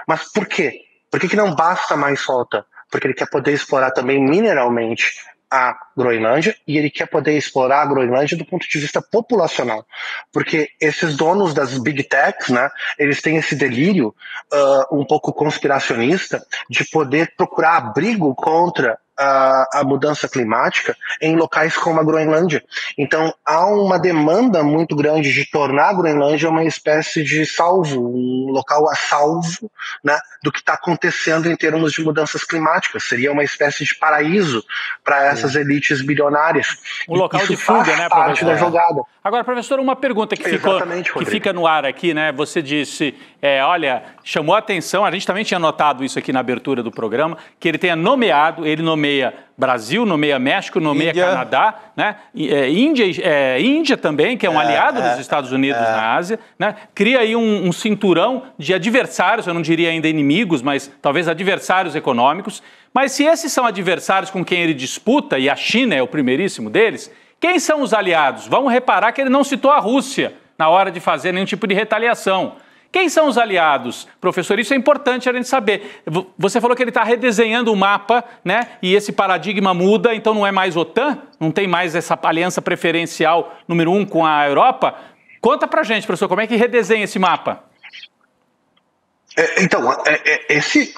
Mas por quê? Por que não basta mais só a OTAN? Porque ele quer poder explorar também mineralmente a Groenlândia, e ele quer poder explorar a Groenlândia do ponto de vista populacional, porque esses donos das big techs, né, eles têm esse delírio um pouco conspiracionista de poder procurar abrigo contra a mudança climática em locais como a Groenlândia. Então, há uma demanda muito grande de tornar a Groenlândia uma espécie de salvo, um local a salvo, né, do que está acontecendo em termos de mudanças climáticas. Seria uma espécie de paraíso para essas elites bilionárias. Um local Isso de fuga, né, parte da jogada. Agora, professor, uma pergunta que fica no ar aqui, né? Você disse, olha, chamou a atenção, a gente também tinha notado isso aqui na abertura do programa, que ele tenha nomeado, ele nomeia Brasil, nomeia México, nomeia Canadá, né? Índia também, que é um aliado dos Estados Unidos na Ásia, né? Cria aí um cinturão de adversários, eu não diria ainda inimigos, mas talvez adversários econômicos. Mas se esses são adversários com quem ele disputa, e a China é o primeiríssimo deles, quem são os aliados? Vamos reparar que ele não citou a Rússia na hora de fazer nenhum tipo de retaliação. Quem são os aliados? Professor, isso é importante a gente saber. Você falou que ele está redesenhando o mapa, né? E esse paradigma muda, então não é mais OTAN? Não tem mais essa aliança preferencial número 1 com a Europa? Conta pra gente, professor, como é que redesenha esse mapa? Então, esse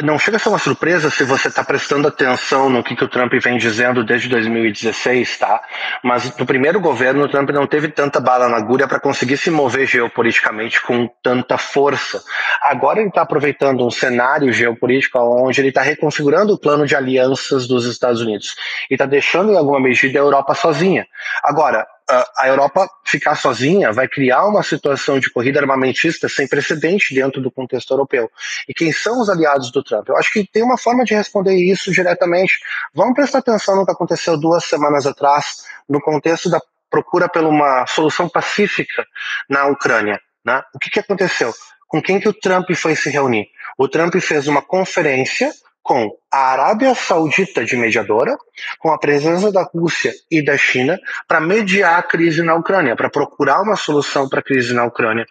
não chega a ser uma surpresa se você está prestando atenção no que o Trump vem dizendo desde 2016, tá? Mas no primeiro governo o Trump não teve tanta bala na agulha para conseguir se mover geopoliticamente com tanta força. Agora ele está aproveitando um cenário geopolítico onde ele está reconfigurando o plano de alianças dos Estados Unidos e está deixando em alguma medida a Europa sozinha. Agora, a Europa ficar sozinha vai criar uma situação de corrida armamentista sem precedente dentro do contexto europeu. E quem são os aliados do Trump? Eu acho que tem uma forma de responder isso diretamente. Vamos prestar atenção no que aconteceu 2 semanas atrás, no contexto da procura por uma solução pacífica na Ucrânia, né? O que aconteceu? Com quem que o Trump foi se reunir? O Trump fez uma conferência com a Arábia Saudita de mediadora, com a presença da Rússia e da China, para mediar a crise na Ucrânia, para procurar uma solução para a crise na Ucrânia.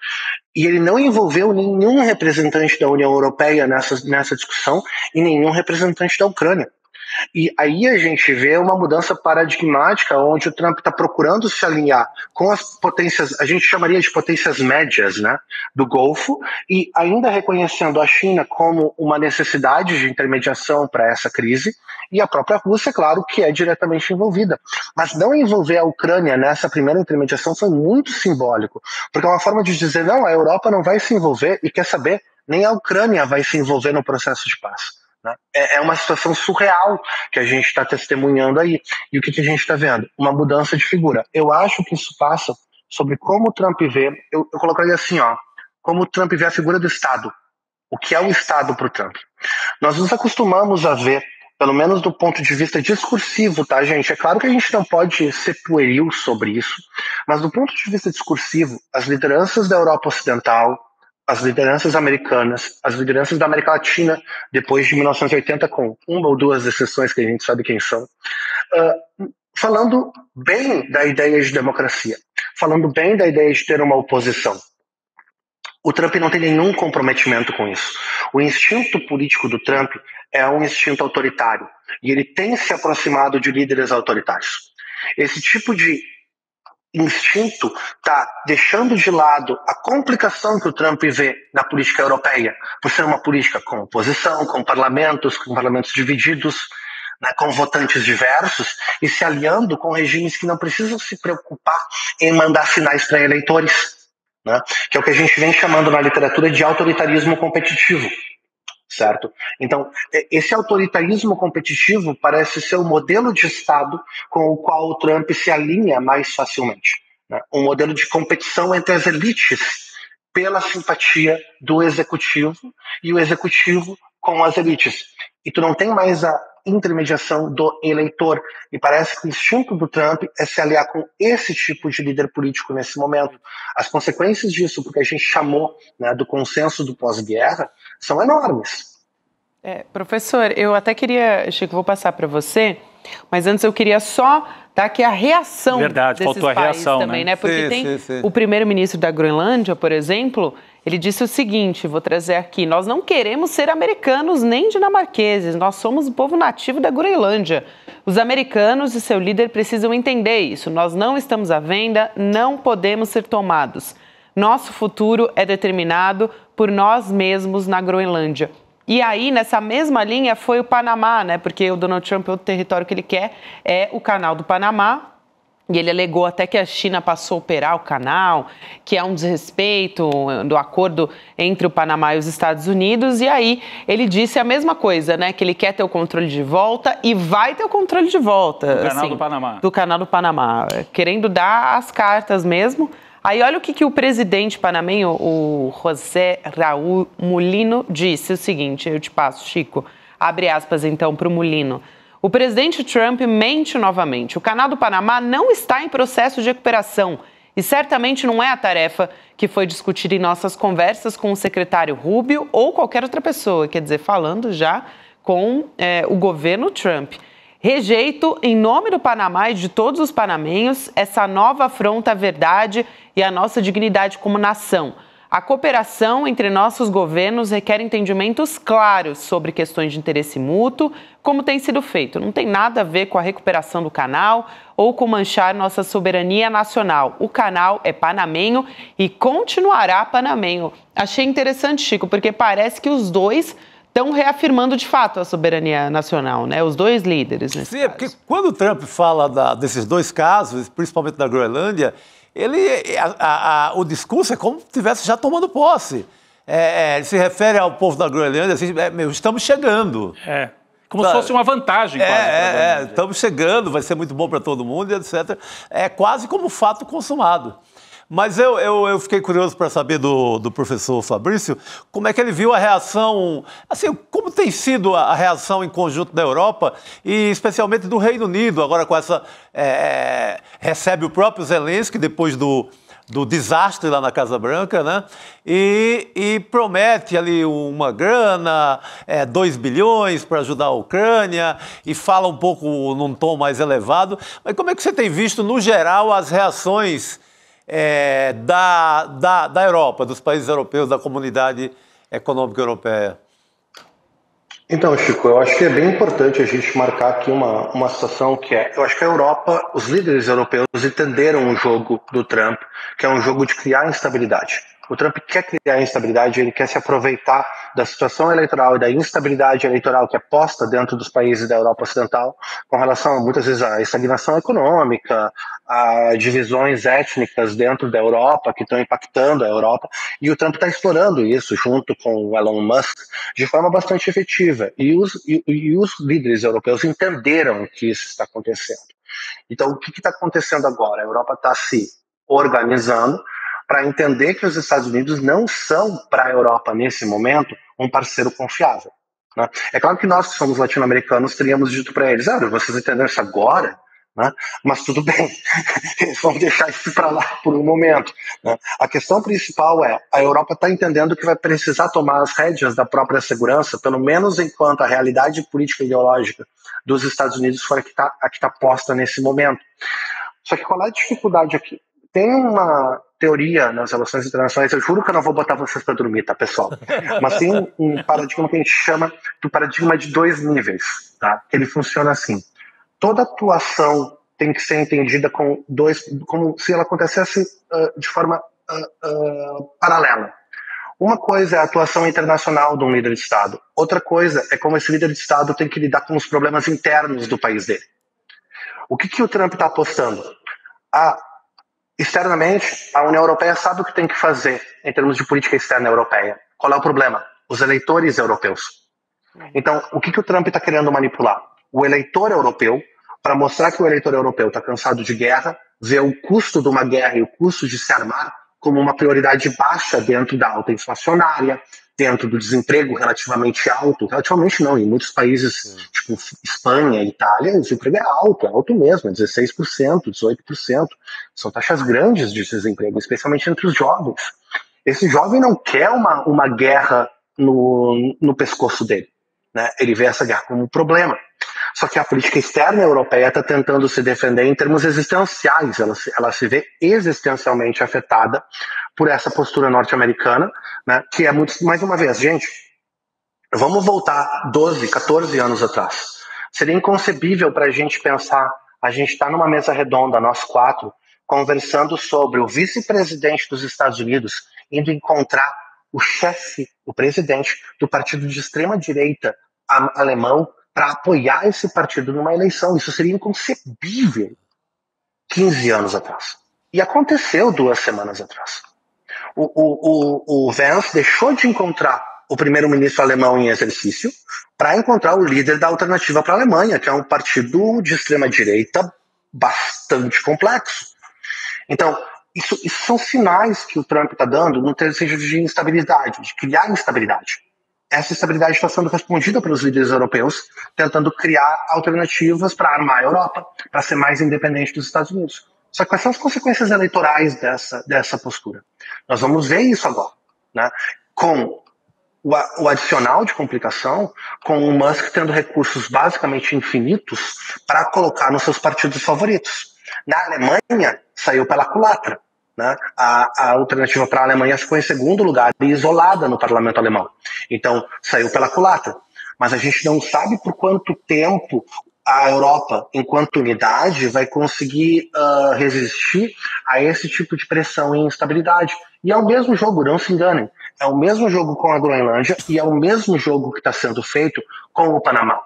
E ele não envolveu nenhum representante da União Europeia nessa discussão e nenhum representante da Ucrânia. E aí a gente vê uma mudança paradigmática onde o Trump está procurando se alinhar com as potências, a gente chamaria de potências médias, né, do Golfo, e ainda reconhecendo a China como uma necessidade de intermediação para essa crise, e a própria Rússia, claro, que é diretamente envolvida. Mas não envolver a Ucrânia nessa primeira intermediação foi muito simbólico, porque é uma forma de dizer, não, a Europa não vai se envolver, e quer saber, nem a Ucrânia vai se envolver no processo de paz. É uma situação surreal que a gente está testemunhando aí. E o que a gente está vendo? Uma mudança de figura. Eu acho que isso passa sobre como o Trump vê, eu colocaria assim, como o Trump vê a figura do Estado. O que é o Estado para o Trump? Nós nos acostumamos a ver, pelo menos do ponto de vista discursivo, tá, gente? É claro que a gente não pode ser pueril sobre isso, mas do ponto de vista discursivo, as lideranças da Europa Ocidental, as lideranças americanas, as lideranças da América Latina, depois de 1980, com uma ou duas exceções que a gente sabe quem são, falando bem da ideia de democracia, falando bem da ideia de ter uma oposição. O Trump não tem nenhum comprometimento com isso. O instinto político do Trump é um instinto autoritário, e ele tem se aproximado de líderes autoritários. Esse tipo de instinto está deixando de lado a complicação que o Trump vê na política europeia, por ser uma política com oposição, com parlamentos divididos, né, com votantes diversos, e se aliando com regimes que não precisam se preocupar em mandar sinais para eleitores, né, que é o que a gente vem chamando na literatura de autoritarismo competitivo. Certo? Então, esse autoritarismo competitivo parece ser o modelo de Estado com o qual o Trump se alinha mais facilmente, né? Um modelo de competição entre as elites pela simpatia do executivo e o executivo com as elites. E tu não tem mais a intermediação do eleitor. E parece que o instinto do Trump é se aliar com esse tipo de líder político nesse momento. As consequências disso, porque a gente chamou, né, do consenso do pós-guerra, são enormes. Professor, eu até queria, Chico, vou passar para você, mas antes eu queria só dar aqui a reação desses países também, né? Porque sim. O primeiro-ministro da Groenlândia, por exemplo, ele disse o seguinte, vou trazer aqui, nós não queremos ser americanos nem dinamarqueses, nós somos o povo nativo da Groenlândia. Os americanos e seu líder precisam entender isso, nós não estamos à venda, não podemos ser tomados. Nosso futuro é determinado por nós mesmos na Groenlândia. E aí, nessa mesma linha, foi o Panamá, né? Porque o Donald Trump, o território que ele quer é o canal do Panamá. E ele alegou até que a China passou a operar o canal, que é um desrespeito do acordo entre o Panamá e os Estados Unidos. E aí ele disse a mesma coisa, né? Que ele quer ter o controle de volta e vai ter o controle de volta. Do canal do Panamá. Do canal do Panamá, querendo dar as cartas mesmo. Aí olha o que o presidente panamenho, o José Raúl Mulino, disse. O seguinte, eu te passo, Chico, abre aspas então para o Mulino. O presidente Trump mente novamente. O canal do Panamá não está em processo de recuperação e certamente não é a tarefa que foi discutida em nossas conversas com o secretário Rubio ou qualquer outra pessoa, quer dizer, falando já com o governo Trump. Rejeito, em nome do Panamá e de todos os panamenhos, essa nova afronta à verdade e à nossa dignidade como nação. A cooperação entre nossos governos requer entendimentos claros sobre questões de interesse mútuo, como tem sido feito. Não tem nada a ver com a recuperação do canal ou com manchar nossa soberania nacional. O canal é panamenho e continuará panamenho. Achei interessante, Chico, porque parece que os dois estão reafirmando de fato a soberania nacional, né? Os dois líderes. Sim, é porque quando o Trump fala desses dois casos, principalmente da Groenlândia, o discurso é como se estivesse já tomando posse. Ele se refere ao povo da Groenlândia assim, estamos chegando. Como se fosse uma vantagem. Quase, estamos chegando, vai ser muito bom para todo mundo, etc. É quase como fato consumado. Mas eu fiquei curioso para saber do professor Fabrício como é que ele viu a reação, assim, como tem sido a reação em conjunto da Europa e especialmente do Reino Unido, agora com essa... recebe o próprio Zelensky depois do desastre lá na Casa Branca, né? E promete ali uma grana, 2 bilhões para ajudar a Ucrânia e fala um pouco num tom mais elevado. Mas como é que você tem visto, no geral, as reações da Europa, dos países europeus, da comunidade econômica europeia? Então, Chico, eu acho que é bem importante a gente marcar aqui uma situação que eu acho que a Europa, os líderes europeus entenderam o jogo do Trump, que é um jogo de criar instabilidade. O Trump quer criar instabilidade, ele quer se aproveitar da situação eleitoral e da instabilidade eleitoral que é posta dentro dos países da Europa Ocidental com relação, muitas vezes, à estagnação econômica, a divisões étnicas dentro da Europa que estão impactando a Europa, e o Trump está explorando isso junto com o Elon Musk de forma bastante efetiva, e os líderes europeus entenderam que isso está acontecendo. Então, o que está acontecendo agora? A Europa está se organizando para entender que os Estados Unidos não são, para a Europa, nesse momento, um parceiro confiável. Né? É claro que nós, que somos latino-americanos, teríamos dito para eles, vocês entenderam isso agora? Né? Mas tudo bem, eles vão deixar isso para lá por um momento. Né? A questão principal a Europa está entendendo que vai precisar tomar as rédeas da própria segurança, pelo menos enquanto a realidade política e ideológica dos Estados Unidos for a que está posta nesse momento. Só que qual é a dificuldade aqui? Tem uma teoria nas relações internacionais, eu juro que eu não vou botar vocês para dormir, tá, pessoal? Mas tem um paradigma que a gente chama do paradigma de 2 níveis, tá? Ele funciona assim. Toda atuação tem que ser entendida como se ela acontecesse de forma paralela. Uma coisa é a atuação internacional de um líder de Estado. Outra coisa é como esse líder de Estado tem que lidar com os problemas internos do país dele. O que o Trump está apostando? Externamente, a União Europeia sabe o que tem que fazer em termos de política externa europeia. Qual é o problema? Os eleitores europeus. Então, o que o Trump está querendo manipular? O eleitor europeu, para mostrar que o eleitor europeu está cansado de guerra, vê o custo de uma guerra e o custo de se armar como uma prioridade baixa dentro da alta inflacionária, dentro do desemprego relativamente alto. Relativamente não, em muitos países, tipo Espanha, Itália, o desemprego é alto mesmo, é 16%, 18%. São taxas grandes de desemprego, especialmente entre os jovens. Esse jovem não quer uma guerra no pescoço dele. Né? Ele vê essa guerra como um problema. Só que a política externa europeia está tentando se defender em termos existenciais. Ela se vê existencialmente afetada por essa postura norte-americana, né? Que é muito... Mais uma vez, gente, vamos voltar 12, 14 anos atrás. Seria inconcebível para a gente pensar, a gente está numa mesa redonda, nós 4, conversando sobre o vice-presidente dos Estados Unidos indo encontrar o chefe, o presidente do partido de extrema-direita alemão para apoiar esse partido numa eleição. Isso seria inconcebível 15 anos atrás. E aconteceu 2 semanas atrás. O Vance deixou de encontrar o primeiro-ministro alemão em exercício para encontrar o líder da Alternativa para a Alemanha, que é um partido de extrema-direita bastante complexo. Então, isso são sinais que o Trump está dando no sentido de instabilidade, de criar instabilidade. Essa instabilidade está sendo respondida pelos líderes europeus, tentando criar alternativas para armar a Europa, para ser mais independente dos Estados Unidos. Só que quais são as consequências eleitorais dessa postura? Nós vamos ver isso agora, né? Com o adicional de complicação, com o Musk tendo recursos basicamente infinitos para colocar nos seus partidos favoritos. Na Alemanha, saiu pela culatra. Né? A Alternativa para a Alemanha ficou em segundo lugar e isolada no parlamento alemão. Então, saiu pela culatra. Mas a gente não sabe por quanto tempo a Europa, enquanto unidade, vai conseguir resistir a esse tipo de pressão e instabilidade. E é o mesmo jogo, não se enganem. É o mesmo jogo com a Groenlândia e é o mesmo jogo que está sendo feito com o Panamá.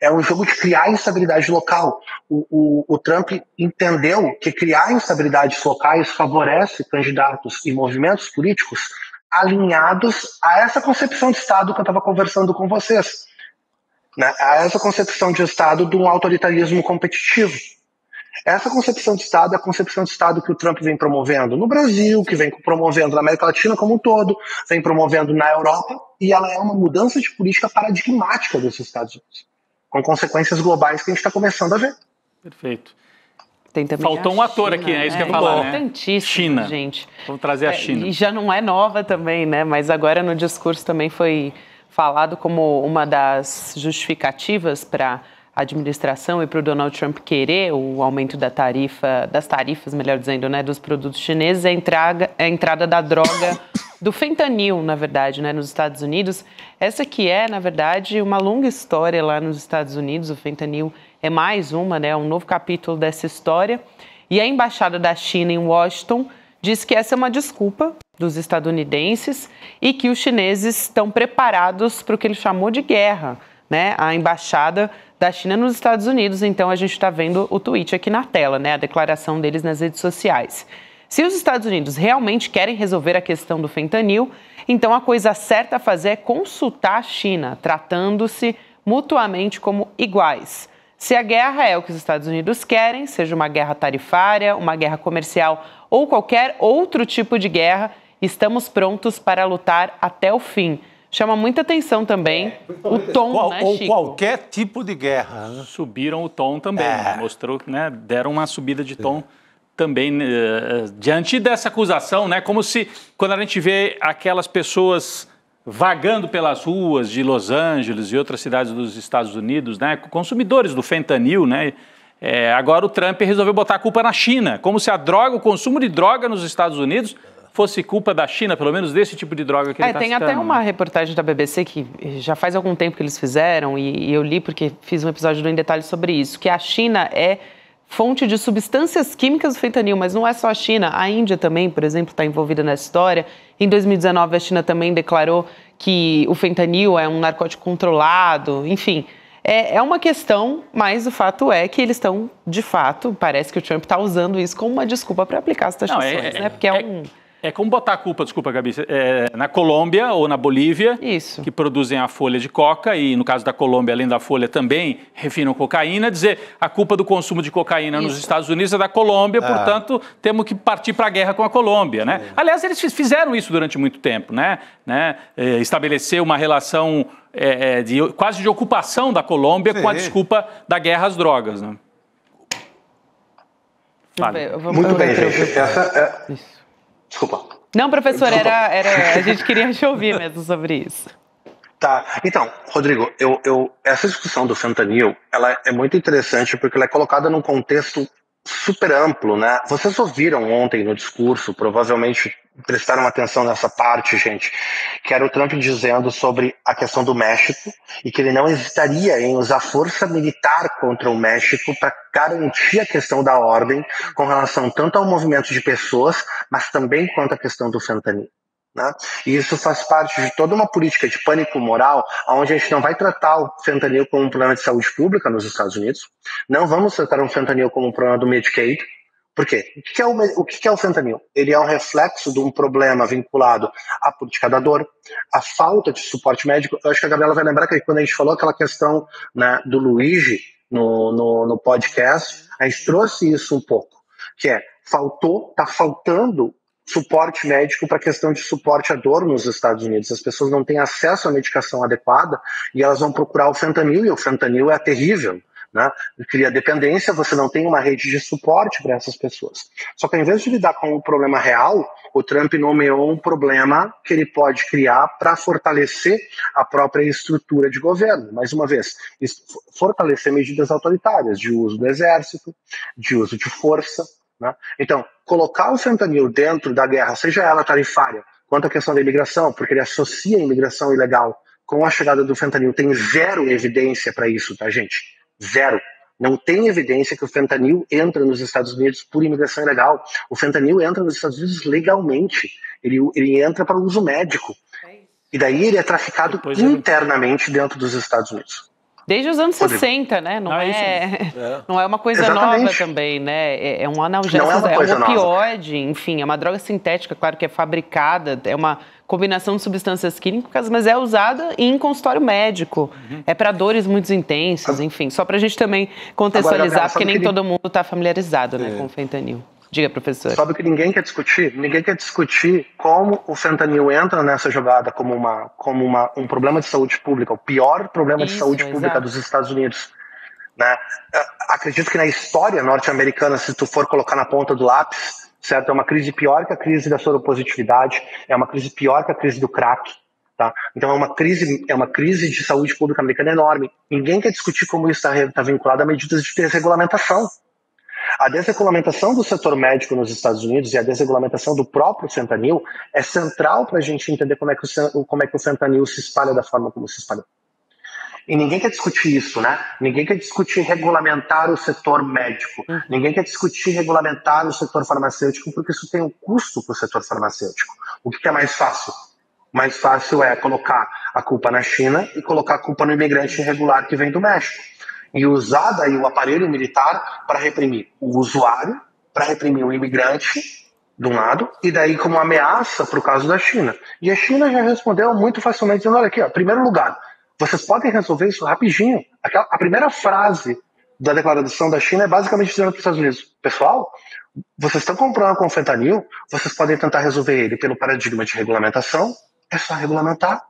É um jogo de criar instabilidade local. O Trump entendeu que criar instabilidades locais favorece candidatos e movimentos políticos alinhados a essa concepção de Estado que eu estava conversando com vocês, né? A essa concepção de Estado de um autoritarismo competitivo. Essa concepção de Estado é a concepção de Estado que o Trump vem promovendo no Brasil, que vem promovendo na América Latina como um todo, vem promovendo na Europa, e ela é uma mudança de política paradigmática dos Estados Unidos, com consequências globais que a gente está começando a ver. Perfeito. Faltou um ator aqui, é isso que eu ia falar, né? Importantíssimo, China. gente. Vamos trazer a China. E já não é nova também, né? Mas agora no discurso também foi falado como uma das justificativas para a administração e para o Donald Trump querer o aumento das tarifas, melhor dizendo, né, dos produtos chineses, é a entrada da droga do fentanil, na verdade, né, nos Estados Unidos. Essa que é, na verdade, uma longa história lá nos Estados Unidos. O fentanil é mais uma, né, um novo capítulo dessa história. E a embaixada da China em Washington diz que essa é uma desculpa dos estadunidenses e que os chineses estão preparados para o que ele chamou de guerra, né? A embaixada da China nos Estados Unidos. Então, a gente está vendo o tweet aqui na tela, né? A declaração deles nas redes sociais. Se os Estados Unidos realmente querem resolver a questão do fentanil, então a coisa certa a fazer é consultar a China, tratando-se mutuamente como iguais. Se a guerra é o que os Estados Unidos querem, seja uma guerra tarifária, uma guerra comercial ou qualquer outro tipo de guerra, estamos prontos para lutar até o fim. Chama muita atenção também o tom, né, Chico? Ou qualquer tipo de guerra. Né? Subiram o tom também, mostrou, né, deram uma subida de tom também diante dessa acusação, né, como se quando a gente vê aquelas pessoas vagando pelas ruas de Los Angeles e outras cidades dos Estados Unidos, né, consumidores do fentanil, né, agora o Trump resolveu botar a culpa na China, como se o consumo de droga nos Estados Unidos fosse culpa da China, pelo menos desse tipo de droga que ele está citando. Tem até uma reportagem da BBC que já faz algum tempo que eles fizeram, e eu li porque fiz um episódio do Em Detalhes sobre isso, que a China é fonte de substâncias químicas do fentanil, mas não é só a China. A Índia também, por exemplo, está envolvida nessa história. Em 2019, a China também declarou que o fentanil é um narcótico controlado, enfim. É uma questão, mas o fato é que eles estão, de fato, parece que o Trump está usando isso como uma desculpa para aplicar as taxações, né? Porque é como botar a culpa, desculpa, Gabi, na Colômbia ou na Bolívia, que produzem a folha de coca, e no caso da Colômbia, além da folha, também refinam cocaína, dizer a culpa do consumo de cocaína nos Estados Unidos é da Colômbia, portanto, temos que partir para a guerra com a Colômbia, né? Aliás, eles fizeram isso durante muito tempo, né? Estabelecer uma relação quase de ocupação da Colômbia com a desculpa da guerra às drogas, né? Muito bem, gente. Desculpa. Não, professor, a gente queria te ouvir mesmo sobre isso. Tá, então, Rodrigo, essa discussão do fentanil, ela é muito interessante porque ela é colocada num contexto super amplo, né? Vocês ouviram ontem no discurso, provavelmente prestaram atenção nessa parte, gente, que era o Trump dizendo sobre a questão do México e que ele não hesitaria em usar força militar contra o México para garantir a questão da ordem com relação tanto ao movimento de pessoas, mas também quanto à questão do fentanil. né? E isso faz parte de toda uma política de pânico moral, onde a gente não vai tratar o fentanil como um problema de saúde pública nos Estados Unidos, não vamos tratar o fentanil como um problema do Medicaid. Por quê? O que é o fentanil? Ele é um reflexo de um problema vinculado à política da dor, à falta de suporte médico. Eu acho que a Gabriela vai lembrar que quando a gente falou aquela questão, né, do Luigi no podcast, a gente trouxe isso um pouco, que é, tá faltando suporte médico para a questão de suporte à dor nos Estados Unidos. As pessoas não têm acesso à medicação adequada e elas vão procurar o fentanil, e o fentanil é terrível, né? Cria dependência, você não tem uma rede de suporte para essas pessoas. Só que ao invés de lidar com o problema real, o Trump nomeou um problema que ele pode criar para fortalecer a própria estrutura de governo. Mais uma vez, fortalecer medidas autoritárias de uso do exército, de uso de força, né? Então, colocar o fentanil dentro da guerra, seja ela tarifária, quanto à questão da imigração, porque ele associa a imigração ilegal com a chegada do fentanil, tem zero evidência para isso, tá, gente? Zero. Não tem evidência que o fentanil entra nos Estados Unidos por imigração ilegal. O fentanil entra nos Estados Unidos legalmente. Ele entra para uso médico. E daí ele é traficado internamente dentro dos Estados Unidos. Desde os anos 60, né? Não é uma coisa nova também, né? É um analgésico, é um opioide, enfim, é uma droga sintética, claro que é fabricada, é uma combinação de substâncias químicas, mas é usada em consultório médico. É para dores muito intensas, enfim. Só para a gente também contextualizar, porque nem todo mundo está familiarizado, né, com o fentanil. Diga, professor. Sabe o que ninguém quer discutir? Ninguém quer discutir como o fentanil entra nessa jogada como um problema de saúde pública, o pior problema de saúde pública dos Estados Unidos. Né? Acredito que na história norte-americana, se tu for colocar na ponta do lápis, certo? É uma crise pior que a crise da soropositividade, é uma crise pior que a crise do crack. Tá? Então é uma crise de saúde pública americana enorme. Ninguém quer discutir como isso está vinculado a medidas de desregulamentação. A desregulamentação do setor médico nos Estados Unidos e a desregulamentação do próprio fentanil é central para a gente entender como é que o fentanil se espalha da forma como se espalha. E ninguém quer discutir isso, né? Ninguém quer discutir regulamentar o setor médico. Ninguém quer discutir regulamentar o setor farmacêutico, porque isso tem um custo para o setor farmacêutico. O que é mais fácil? Mais fácil é colocar a culpa na China e colocar a culpa no imigrante irregular que vem do México. E usar daí o aparelho militar para reprimir o usuário, para reprimir o imigrante, de um lado, e daí como ameaça para o caso da China. E a China já respondeu muito facilmente, dizendo, olha aqui, ó, primeiro lugar, vocês podem resolver isso rapidinho. A primeira frase da declaração da China é basicamente dizendo para os Estados Unidos, pessoal, vocês estão comprando com fentanil, vocês podem tentar resolver ele pelo paradigma de regulamentação, é só regulamentar.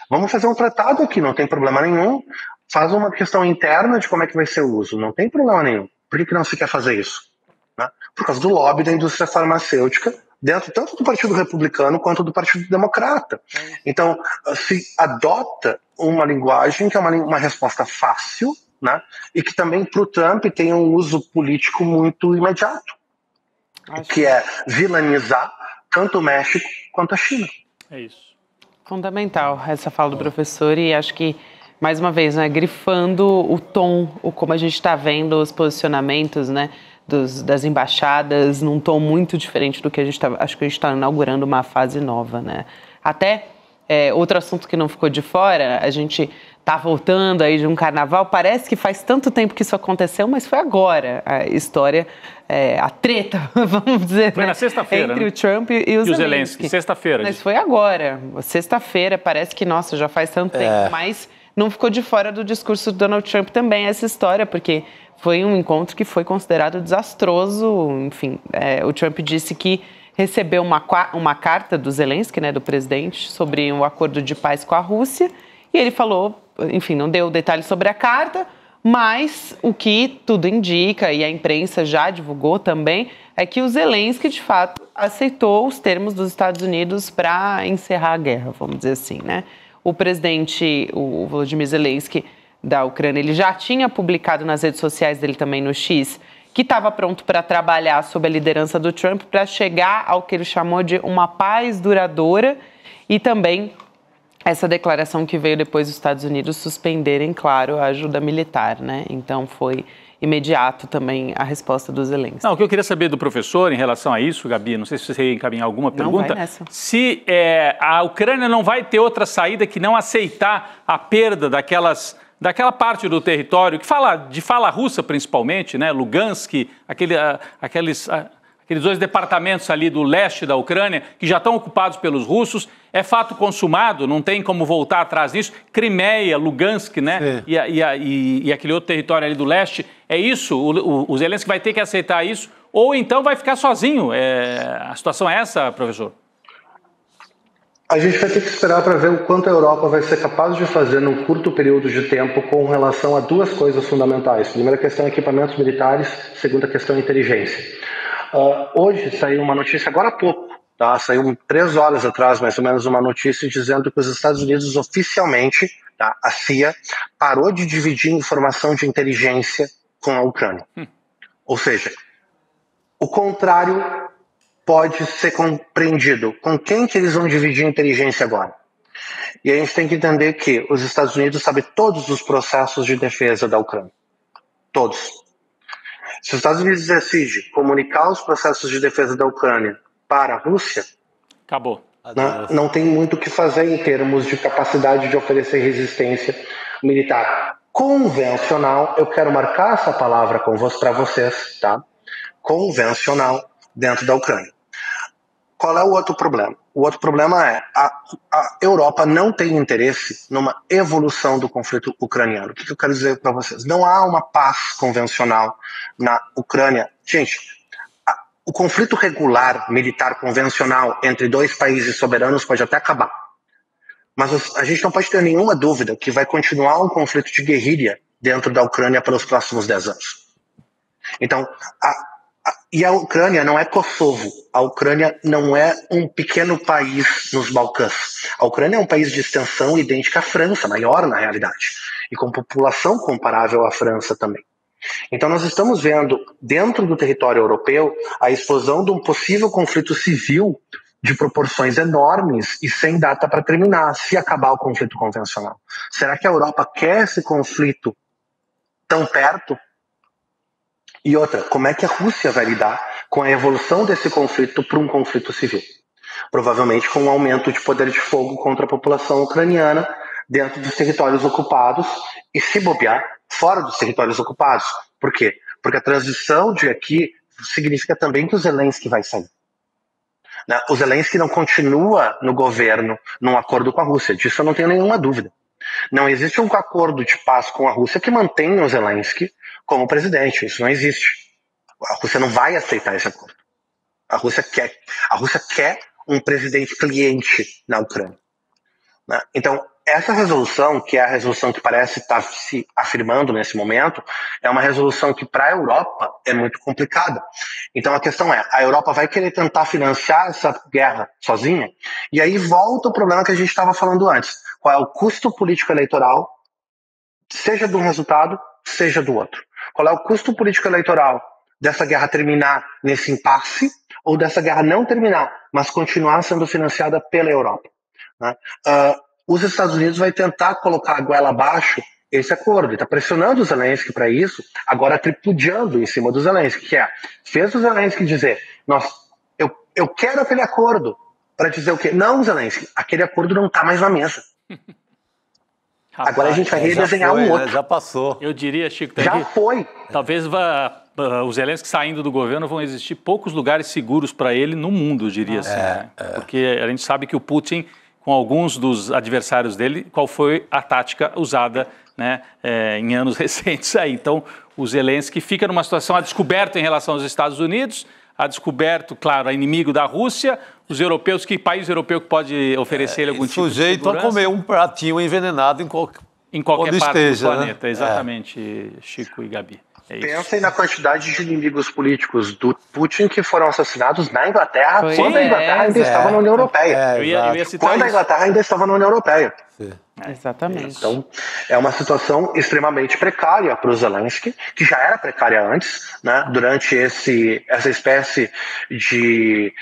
Vamos fazer um tratado aqui, não tem problema nenhum. Faz uma questão interna de como é que vai ser o uso. Não tem problema nenhum. Por que não se quer fazer isso? Né? Por causa do lobby da indústria farmacêutica, dentro tanto do Partido Republicano quanto do Partido Democrata. Então, se adota uma linguagem que é uma resposta fácil, né? E que também, para o Trump, tem um uso político muito imediato, que é vilanizar tanto o México quanto a China. É isso. Fundamental essa fala do professor, e acho que mais uma vez, né, grifando o tom, como a gente está vendo os posicionamentos, né, das embaixadas num tom muito diferente do que a gente está. Acho que a gente está inaugurando uma fase nova, né? Até outro assunto que não ficou de fora, a gente está voltando aí de um carnaval. Parece que faz tanto tempo que isso aconteceu, mas foi agora a história, a treta, vamos dizer. Foi na sexta-feira, entre né? O Trump e o Zelensky. Sexta-feira. Mas foi agora. Sexta-feira, parece que, nossa, já faz tanto tempo, mas não ficou de fora do discurso do Donald Trump também essa história, porque foi um encontro que foi considerado desastroso. Enfim, o Trump disse que recebeu uma carta do Zelensky, né, do presidente, sobre um acordo de paz com a Rússia, e ele falou, enfim, não deu detalhes sobre a carta, mas o que tudo indica, e a imprensa já divulgou também, é que o Zelensky, de fato, aceitou os termos dos Estados Unidos para encerrar a guerra, vamos dizer assim, né? O presidente, o Volodymyr Zelensky, da Ucrânia, ele já tinha publicado nas redes sociais dele também no X, que estava pronto para trabalhar sob a liderança do Trump para chegar ao que ele chamou de uma paz duradoura, e também essa declaração que veio depois dos Estados Unidos suspenderem, claro, a ajuda militar, né? Então foi imediato também a resposta do Zelensky. Não, o que eu queria saber do professor em relação a isso, Gabi, não sei se você ia encaminhar alguma pergunta, vai nessa. se a Ucrânia não vai ter outra saída que não aceitar a perda daquela parte do território, de fala russa principalmente, né, Lugansk, aqueles 2 departamentos ali do leste da Ucrânia, que já estão ocupados pelos russos, é fato consumado, não tem como voltar atrás nisso. Crimeia, Lugansk, né? E aquele outro território ali do leste, é isso? O Zelensky vai ter que aceitar isso, ou então vai ficar sozinho? A situação é essa, professor? A gente vai ter que esperar para ver o quanto a Europa vai ser capaz de fazer num curto período de tempo com relação a 2 coisas fundamentais. Primeira questão, equipamentos militares. Segunda questão, inteligência. Hoje saiu uma notícia, agora há pouco, tá? Saiu 3 horas atrás, mais ou menos, uma notícia dizendo que os Estados Unidos oficialmente, tá, a CIA, parou de dividir informação de inteligência com a Ucrânia. Ou seja, o contrário pode ser compreendido. Com quem que eles vão dividir a inteligência agora? E a gente tem que entender que os Estados Unidos sabem todos os processos de defesa da Ucrânia. Todos. Se os Estados Unidos decidem comunicar os processos de defesa da Ucrânia para a Rússia, acabou. Não tem muito o que fazer em termos de capacidade de oferecer resistência militar convencional. Eu quero marcar essa palavra para vocês, tá? Convencional dentro da Ucrânia. Qual é o outro problema? O outro problema é a Europa não tem interesse numa evolução do conflito ucraniano. O que eu quero dizer para vocês? Não há uma paz convencional na Ucrânia. Gente, o conflito regular, militar, convencional entre 2 países soberanos pode até acabar. Mas a gente não pode ter nenhuma dúvida que vai continuar um conflito de guerrilha dentro da Ucrânia pelos próximos 10 anos. Então, e a Ucrânia não é Kosovo, a Ucrânia não é um pequeno país nos Balcãs. A Ucrânia é um país de extensão idêntica à França, maior na realidade, e com população comparável à França também. Então nós estamos vendo, dentro do território europeu, a explosão de um possível conflito civil de proporções enormes e sem data para terminar, se acabar o conflito convencional. Será que a Europa quer esse conflito tão perto? E outra, como é que a Rússia vai lidar com a evolução desse conflito para um conflito civil? Provavelmente com um aumento de poder de fogo contra a população ucraniana dentro dos territórios ocupados e, se bobear, fora dos territórios ocupados. Por quê? Porque a transição de aqui significa também que o Zelensky vai sair. O Zelensky não continua no governo num acordo com a Rússia, disso eu não tenho nenhuma dúvida. Não existe um acordo de paz com a Rússia que mantenha o Zelensky como presidente, isso não existe. A Rússia não vai aceitar esse acordo. A Rússia quer um presidente cliente na Ucrânia. Então, essa resolução, que é a resolução que parece estar se afirmando nesse momento, é uma resolução que para a Europa é muito complicada. Então a questão é, a Europa vai querer tentar financiar essa guerra sozinha? E aí volta o problema que a gente estava falando antes. Qual é o custo político eleitoral, seja de um resultado, seja do outro? Qual é o custo político eleitoral dessa guerra terminar nesse impasse ou dessa guerra não terminar, mas continuar sendo financiada pela Europa? Os Estados Unidos vai tentar colocar a goela abaixo esse acordo. Ele está pressionando o Zelensky para isso, agora tripudiando em cima do Zelensky, que fez o Zelensky dizer, eu quero aquele acordo, para dizer o quê? Não, Zelensky, aquele acordo não está mais na mesa. Rapaz, agora a gente vai redesenhar um outro. Já passou. Eu diria, Chico, já foi. Talvez o Zelensky saindo do governo vão existir poucos lugares seguros para ele no mundo, eu diria assim. Né? Porque a gente sabe que o Putin, com alguns dos adversários dele, qual foi a tática usada, né, em anos recentes aí. Então, o Zelensky fica numa situação a descoberto em relação aos Estados Unidos, a descoberto, claro, a inimigo da Rússia, os europeus, que país europeu que pode oferecer ele algum tipo de segurança? Sujeito a comer um pratinho envenenado em qualquer parte esteja, do planeta. Né? Exatamente, Chico e Gabi. Pensem na quantidade de inimigos políticos do Putin que foram assassinados na Inglaterra quando a Inglaterra ainda estava na União Europeia. Eu ia citar quando a Inglaterra ainda estava na União Europeia. Exatamente. Então, é uma situação extremamente precária para o Zelensky, que já era precária antes, né, durante essa espécie de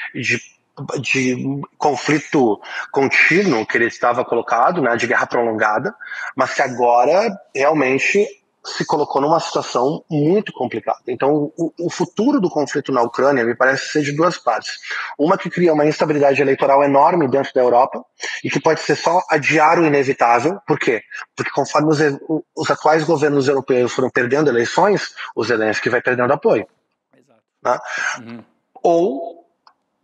conflito contínuo que ele estava colocado, né, de guerra prolongada, mas que agora realmente se colocou numa situação muito complicada. Então, o futuro do conflito na Ucrânia me parece ser de duas partes. Uma que cria uma instabilidade eleitoral enorme dentro da Europa e que pode ser só adiar o inevitável. Por quê? Porque conforme os atuais governos europeus foram perdendo eleições, o Zelensky vai perdendo apoio. Exato. Né? Ou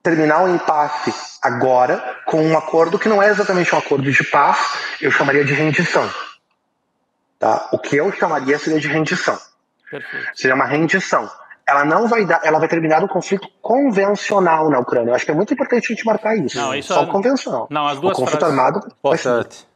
terminar o impasse agora com um acordo que não é exatamente um acordo de paz, eu chamaria de rendição. Tá? O que eu chamaria seria de rendição. Perfeito. Seria uma rendição. Ela não vai dar, ela vai terminar o conflito convencional na Ucrânia. Eu acho que é muito importante a gente marcar isso. Não, isso só o convencional. Não, as duas o conflito armado.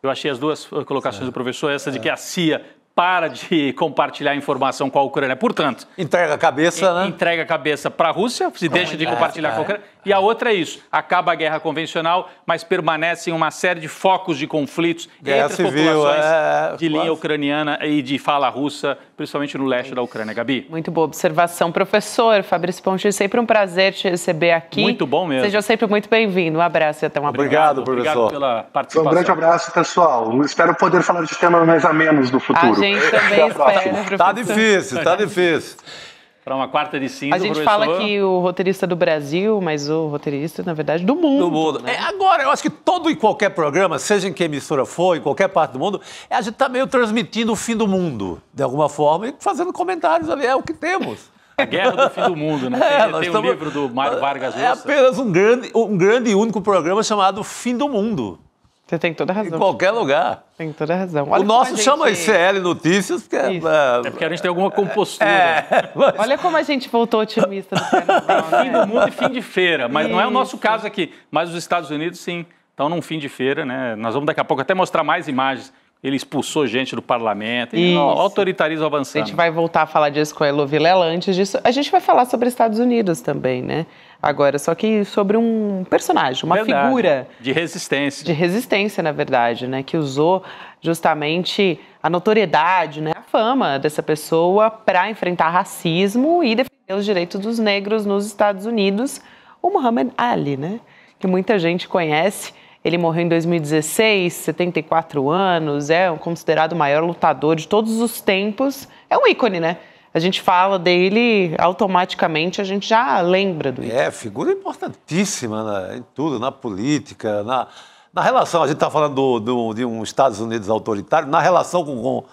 Eu achei as duas colocações do professor, essa de que a CIA para de compartilhar informação com a Ucrânia. Portanto, entrega a cabeça, né? Entrega a cabeça para a Rússia, se deixa de compartilhar com a Ucrânia. E a outra é isso, acaba a guerra convencional, mas permanecem uma série de focos de conflitos entre as populações de linha ucraniana e de fala russa, principalmente no leste da Ucrânia. Gabi? Muito boa observação. Professor Fabrício Pontes, sempre um prazer te receber aqui. Muito bom mesmo. Seja sempre muito bem-vindo. Um abraço e até uma próxima. Obrigado, professor. Obrigado pela participação. Um grande abraço, pessoal. Espero poder falar de temas mais amenos no futuro. A gente também espera, Tá difícil, tá difícil. Para uma quarta de cinza, a gente fala que o roteirista do Brasil, mas o roteirista, na verdade, do mundo. Do mundo. Né? Agora, eu acho que todo e qualquer programa, seja em que emissora for, em qualquer parte do mundo, a gente está meio transmitindo o fim do mundo, de alguma forma, e fazendo comentários ali, é o que temos. A Guerra do Fim do Mundo, né? Tem um livro do Mário Vargas Llosa. É apenas um grande e único programa chamado Fim do Mundo. Você tem toda a razão. Em qualquer lugar. Tem toda a razão. Olha, o nosso chama ICL Notícias, porque é porque a gente tem alguma compostura. Mas... Olha como a gente voltou otimista no carnaval, Fim do mundo e fim de feira, mas não é o nosso caso aqui. Mas os Estados Unidos, sim, estão num fim de feira, né? Nós vamos daqui a pouco até mostrar mais imagens. Ele expulsou gente do parlamento, autoritarismo avançando. A gente vai voltar a falar disso com a Elo Vilela. Antes disso, a gente vai falar sobre os Estados Unidos também, né? Agora, só que sobre um personagem, uma figura... De resistência. De resistência, na verdade, né? Que usou justamente a notoriedade, né? A fama dessa pessoa para enfrentar racismo e defender os direitos dos negros nos Estados Unidos. O Muhammad Ali, né? Que muita gente conhece. Ele morreu em 2016, 74 anos, é considerado o maior lutador de todos os tempos. É um ícone, né? A gente fala dele, automaticamente a gente já lembra do ícone. É, figura importantíssima, né? Em tudo, na política, na relação, a gente está falando de um Estados Unidos autoritário, na relação com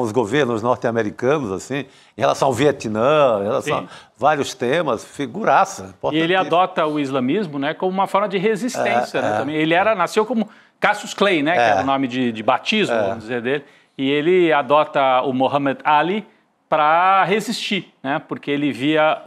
os governos norte-americanos, assim, em relação ao Vietnã, em relação a vários temas, figuraça. E ele adota o islamismo, né, como uma forma de resistência, né, também. Ele nasceu como Cassius Clay, né, que era o nome de batismo, vamos dizer, dele, e ele adota o Muhammad Ali para resistir, né, porque ele via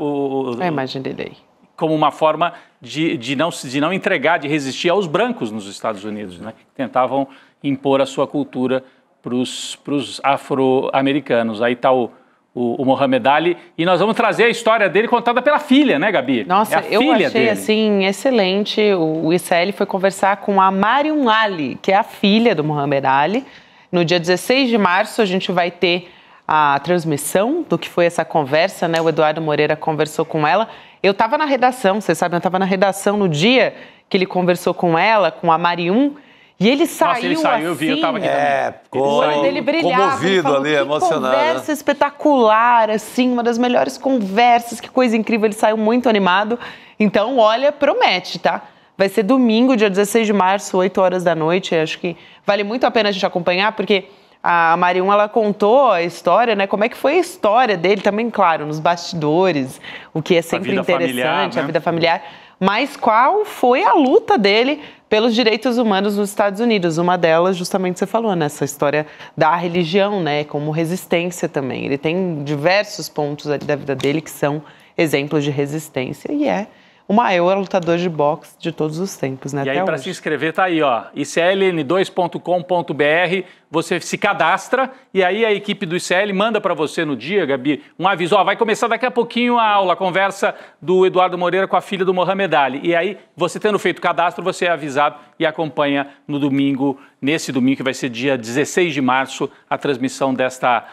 a imagem dele aí como uma forma de não entregar, de resistir aos brancos nos Estados Unidos, né, que tentavam impor a sua cultura para os afro-americanos. Aí está o Muhammad Ali, e nós vamos trazer a história dele contada pela filha, né, Gabi? Nossa, eu achei, assim, excelente. O ICL foi conversar com a Mariam Ali, que é a filha do Muhammad Ali. No dia 16 de março, a gente vai ter a transmissão do que foi essa conversa, né? O Eduardo Moreira conversou com ela. Eu estava na redação, vocês sabem, eu estava na redação no dia que ele conversou com ela, com a Mariam. E ele saiu. Nossa, ele saiu, assim, eu vi, eu tava aqui também. O olho dele brilhava. Comovido ali, emocionado. Conversa espetacular, assim, uma das melhores conversas, que coisa incrível. Ele saiu muito animado. Então, olha, promete, tá? Vai ser domingo, dia 16 de março, 8 horas da noite. Acho que vale muito a pena a gente acompanhar, porque a Mariam, ela contou a história, né? Como é que foi a história dele também, claro, nos bastidores, o que é sempre interessante, a vida familiar. Mas qual foi a luta dele pelos direitos humanos nos Estados Unidos? Uma delas, justamente, você falou, né? Essa história da religião, né? Como resistência também. Ele tem diversos pontos ali da vida dele que são exemplos de resistência e é o maior lutador de boxe de todos os tempos, né? E aí, para se inscrever, tá aí, ó, icln2.com.br, você se cadastra e aí a equipe do ICL manda para você no dia, Gabi, um aviso, ó, vai começar daqui a pouquinho a aula, a conversa do Eduardo Moreira com a filha do Muhammad Ali. E aí, você tendo feito o cadastro, você é avisado e acompanha no domingo, nesse domingo, que vai ser dia 16 de março, a transmissão desta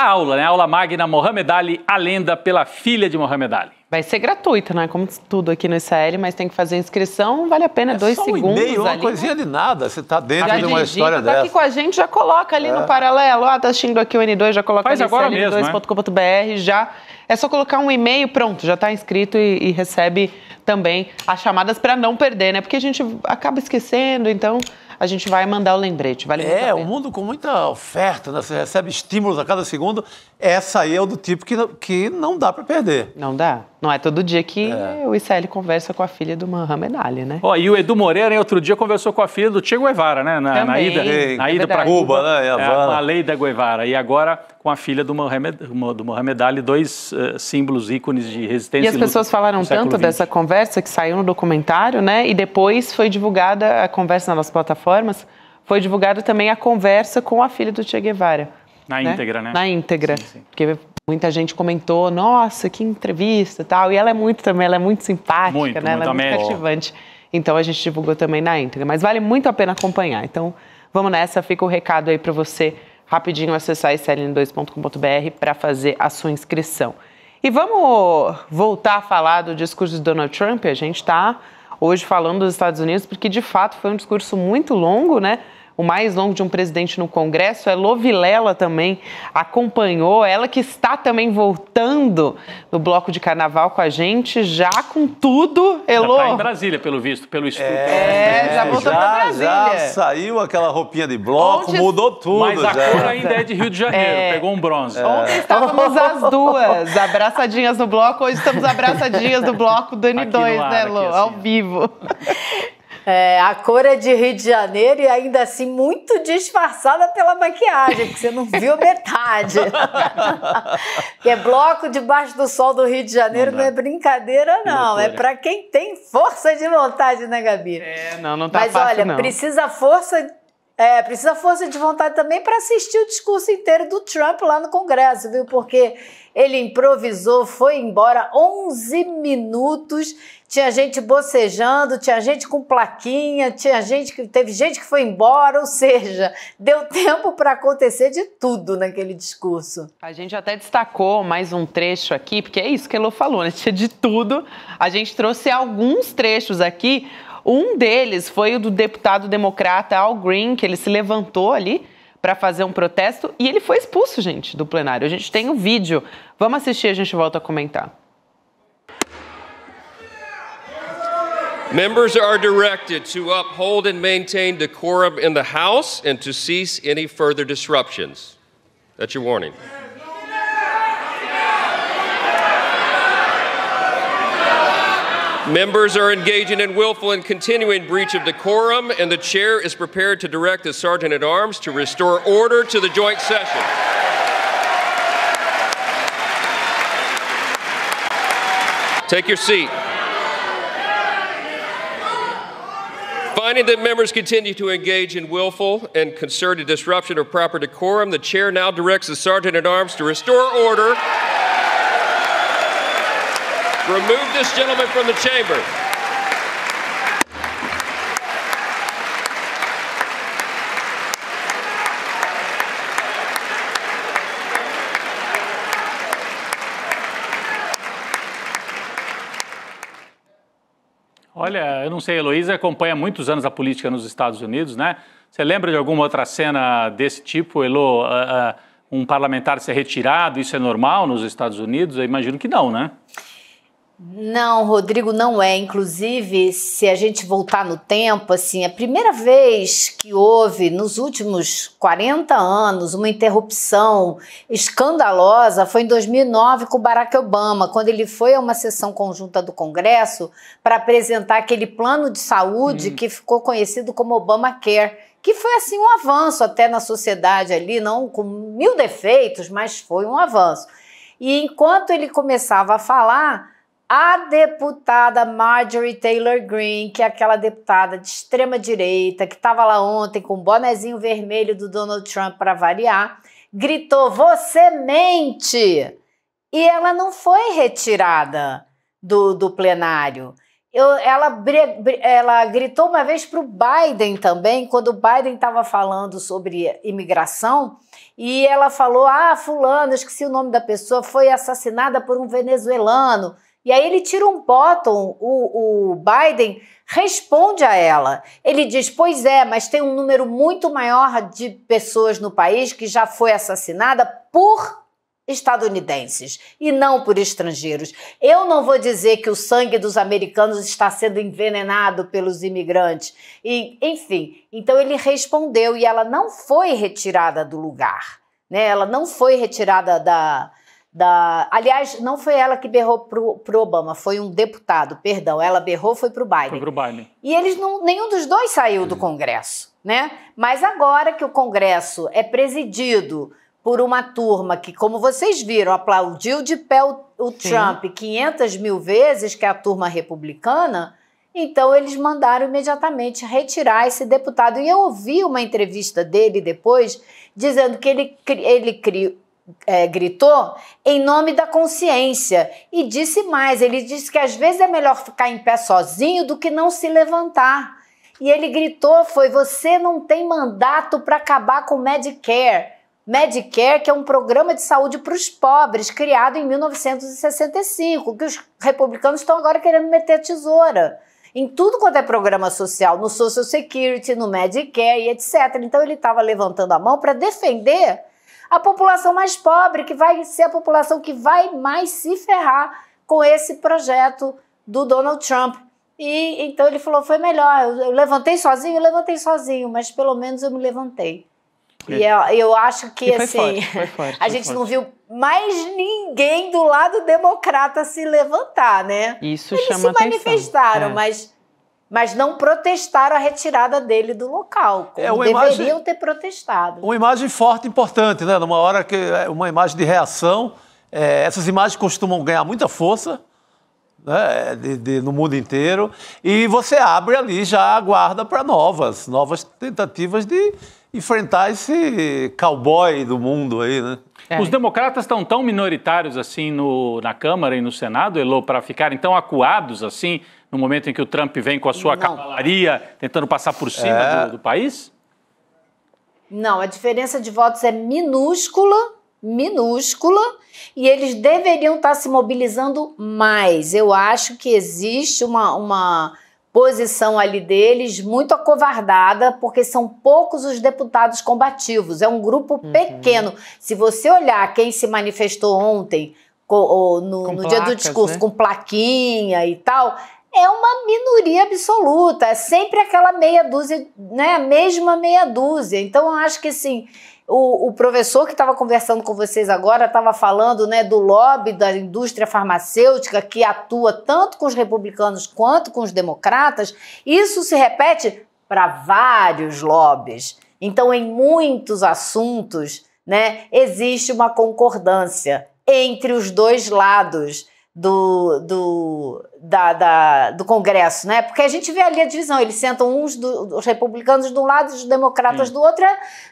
aula, né? Aula magna Muhammad Ali, a lenda pela filha de Muhammad Ali. Vai ser gratuito, né? Como tudo aqui no ICL, mas tem que fazer inscrição, vale a pena, 2 segundos. Um e-mail, ali. Uma coisinha de nada, você está dentro Já de uma história dessa. Tá aqui com a gente, já coloca ali no paralelo, tá assistindo aqui o N2, já coloca ali icl2.com.br, já é só colocar um e-mail, pronto, já está inscrito e recebe também as chamadas para não perder, né? Porque a gente acaba esquecendo, então a gente vai mandar o lembrete. Vale muito a pena. Um mundo com muita oferta, né? Você recebe estímulos a cada segundo. Essa aí é o do tipo que não dá para perder. Não dá. Não é todo dia que o ICL conversa com a filha do Muhammad Ali, né? E o Edu Moreira, outro dia, conversou com a filha do Che Guevara, né? Na ida para Cuba, né? Com a lei da Guevara. E agora com a filha do Muhammad Ali, 2 símbolos, ícones de resistência. E as pessoas falaram tanto dessa conversa que saiu no documentário, né? E depois foi divulgada a conversa nas plataformas, foi divulgada também a conversa com a filha do Che Guevara. Na íntegra, né? Na íntegra. Sim. Porque muita gente comentou, nossa, que entrevista e tal. E ela é muito simpática, né? Ela é muito cativante. Então a gente divulgou também na íntegra. Mas vale muito a pena acompanhar. Então vamos nessa, fica o recado aí para você rapidinho acessar icl2.com.br para fazer a sua inscrição. E vamos voltar a falar do discurso de Donald Trump. A gente está hoje falando dos Estados Unidos porque de fato foi um discurso muito longo, né? O mais longo de um presidente no Congresso. A Elô Vilela também acompanhou, ela que está também voltando no bloco de carnaval com a gente, já com tudo. Elô. Já está em Brasília, pelo visto, pelo estudo. Já voltou para Brasília. Já saiu aquela roupinha de bloco, mudou tudo. Mas a cor ainda é de Rio de Janeiro, pegou um bronze. Ontem estávamos as duas, abraçadinhas no bloco, hoje estamos abraçadinhas no bloco do N2, né, Elô? Ao vivo. A cor é de Rio de Janeiro e ainda assim muito disfarçada pela maquiagem, porque você não viu metade. Porque bloco debaixo do sol do Rio de Janeiro não é brincadeira, não. É para quem tem força de vontade, né, Gabi? Não tá fácil, não. Mas olha, precisa força de vontade também para assistir o discurso inteiro do Trump lá no Congresso, viu? Porque ele improvisou, foi embora 11 minutos, tinha gente bocejando, tinha gente com plaquinha, teve gente que foi embora, ou seja, deu tempo para acontecer de tudo naquele discurso. A gente até destacou mais um trecho aqui, porque é isso que a Elô falou, né? Tinha de tudo. A gente trouxe alguns trechos aqui. Um deles foi o do deputado democrata Al Green, que ele se levantou ali para fazer um protesto e ele foi expulso, gente, do plenário. A gente tem o vídeo. Vamos assistir, a gente volta a comentar. Members are directed to uphold and maintain decorum in the House and to cease any further disruptions. That's your warning. Members are engaging in willful and continuing breach of decorum, and the chair is prepared to direct the Sergeant-at-Arms to restore order to the joint session. Take your seat. Finding that members continue to engage in willful and concerted disruption of proper decorum, the chair now directs the Sergeant-at-Arms to restore order. Remove this gentleman from the chamber. Olha, eu não sei, a Heloísa acompanha há muitos anos a política nos Estados Unidos, né? Você lembra de alguma outra cena desse tipo, Elô? Um parlamentar ser retirado, isso é normal nos Estados Unidos? Eu imagino que não, né? Não, Rodrigo, não é. Inclusive, se a gente voltar no tempo, assim, a primeira vez que houve, nos últimos 40 anos, uma interrupção escandalosa foi em 2009 com o Barack Obama, quando ele foi a uma sessão conjunta do Congresso para apresentar aquele plano de saúde que ficou conhecido como Obamacare, que foi assim um avanço até na sociedade ali, não com 1000 defeitos, mas foi um avanço. E enquanto ele começava a falar, a deputada Marjorie Taylor Greene, que é aquela deputada de extrema-direita, que estava lá ontem com o bonezinho vermelho do Donald Trump para variar, gritou, "Você mente!" E ela não foi retirada do plenário. Ela gritou uma vez para o Biden também, quando o Biden estava falando sobre imigração, e ela falou, fulano, esqueci o nome da pessoa, foi assassinada por um venezuelano. E aí ele tira um bottom, o Biden responde a ela. Ele diz, pois é, mas tem um número muito maior de pessoas no país que já foi assassinada por estadunidenses e não por estrangeiros. Eu não vou dizer que o sangue dos americanos está sendo envenenado pelos imigrantes. E, enfim, então ele respondeu e ela não foi retirada do lugar, né? Ela não foi retirada Aliás, não foi ela que berrou pro Obama, foi um deputado, perdão. Ela berrou, foi pro Biden. Foi pro Biden. E nenhum dos dois saiu do Congresso, né? Mas agora que o Congresso é presidido por uma turma que, como vocês viram, aplaudiu de pé o Trump 500 mil vezes, que é a turma republicana, então eles mandaram imediatamente retirar esse deputado. E eu ouvi uma entrevista dele depois, dizendo que ele gritou em nome da consciência. E disse mais, ele disse que às vezes é melhor ficar em pé sozinho do que não se levantar. E ele gritou, você não tem mandato para acabar com o Medicare. Medicare, que é um programa de saúde para os pobres, criado em 1965, que os republicanos estão agora querendo meter a tesoura em tudo quanto é programa social, no Social Security, no Medicare e etc. Então ele estava levantando a mão para defender a população mais pobre, que vai ser a população que vai mais se ferrar com esse projeto do Donald Trump. E então ele falou, foi melhor, eu levantei sozinho, mas pelo menos eu me levantei. E eu acho que assim, foi forte, a gente não viu mais ninguém do lado democrata se levantar, né? Isso Eles chama se manifestaram, mas não protestaram a retirada dele do local, como deveriam ter protestado. Uma imagem forte e importante, né? Numa hora que é uma imagem de reação, essas imagens costumam ganhar muita força, né, no mundo inteiro, e você abre ali já a guarda para novas tentativas de enfrentar esse cowboy do mundo aí, né? Os democratas estão tão minoritários assim na Câmara e no Senado, Elô, para ficarem tão acuados assim no momento em que o Trump vem com a sua cavalaria tentando passar por cima do país? Não, a diferença de votos é minúscula, e eles deveriam estar se mobilizando mais. Eu acho que existe uma posição ali deles muito acovardada, porque são poucos os deputados combativos, é um grupo pequeno. Se você olhar quem se manifestou ontem, no dia do discurso, né, com plaquinha e tal, é uma minoria absoluta, é sempre aquela meia dúzia, né, a mesma meia dúzia. Então eu acho que assim, o professor que estava conversando com vocês agora estava falando, né, do lobby da indústria farmacêutica que atua tanto com os republicanos quanto com os democratas. Isso se repete para vários lobbies. Então, em muitos assuntos, né, existe uma concordância entre os dois lados do Congresso, né? Porque a gente vê ali a divisão, eles sentam os republicanos de um lado e os democratas do outro,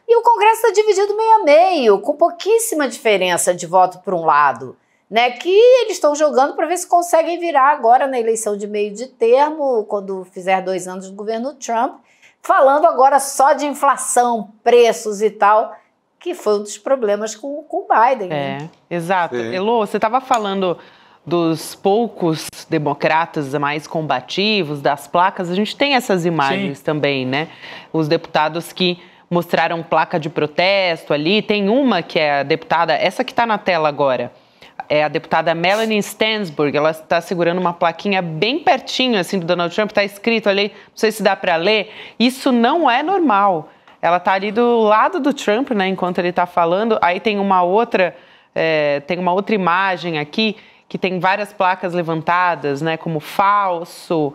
e o Congresso está dividido meio a meio, com pouquíssima diferença de voto para um lado, né? Que eles estão jogando para ver se conseguem virar agora na eleição de meio de termo, quando fizer 2 anos do governo Trump, falando agora só de inflação, preços e tal, que foi um dos problemas com o Biden. Né? Exato. Elô, você estava falando dos poucos democratas mais combativos, das placas, a gente tem essas imagens também, né? Os deputados que mostraram placa de protesto ali, tem uma que é a deputada, essa que está na tela agora, é a deputada Melanie Stansburg, ela está segurando uma plaquinha bem pertinho, assim, do Donald Trump, está escrito ali, não sei se dá para ler, isso não é normal. Ela está ali do lado do Trump, né, enquanto ele está falando, aí tem uma outra imagem aqui, que tem várias placas levantadas, né, como falso,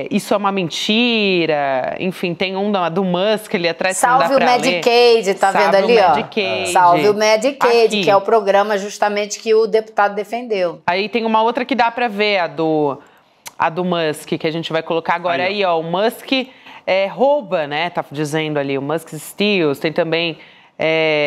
isso é uma mentira, enfim, tem um do Musk ali atrás. Salve o Medicaid, tá vendo ali, ó? Salve o Medicaid, aqui, que é o programa justamente que o deputado defendeu. Aí tem uma outra que dá para ver, a do Musk, que a gente vai colocar agora aí, ó, o Musk rouba, né, tá dizendo ali, o Musk steals, tem também...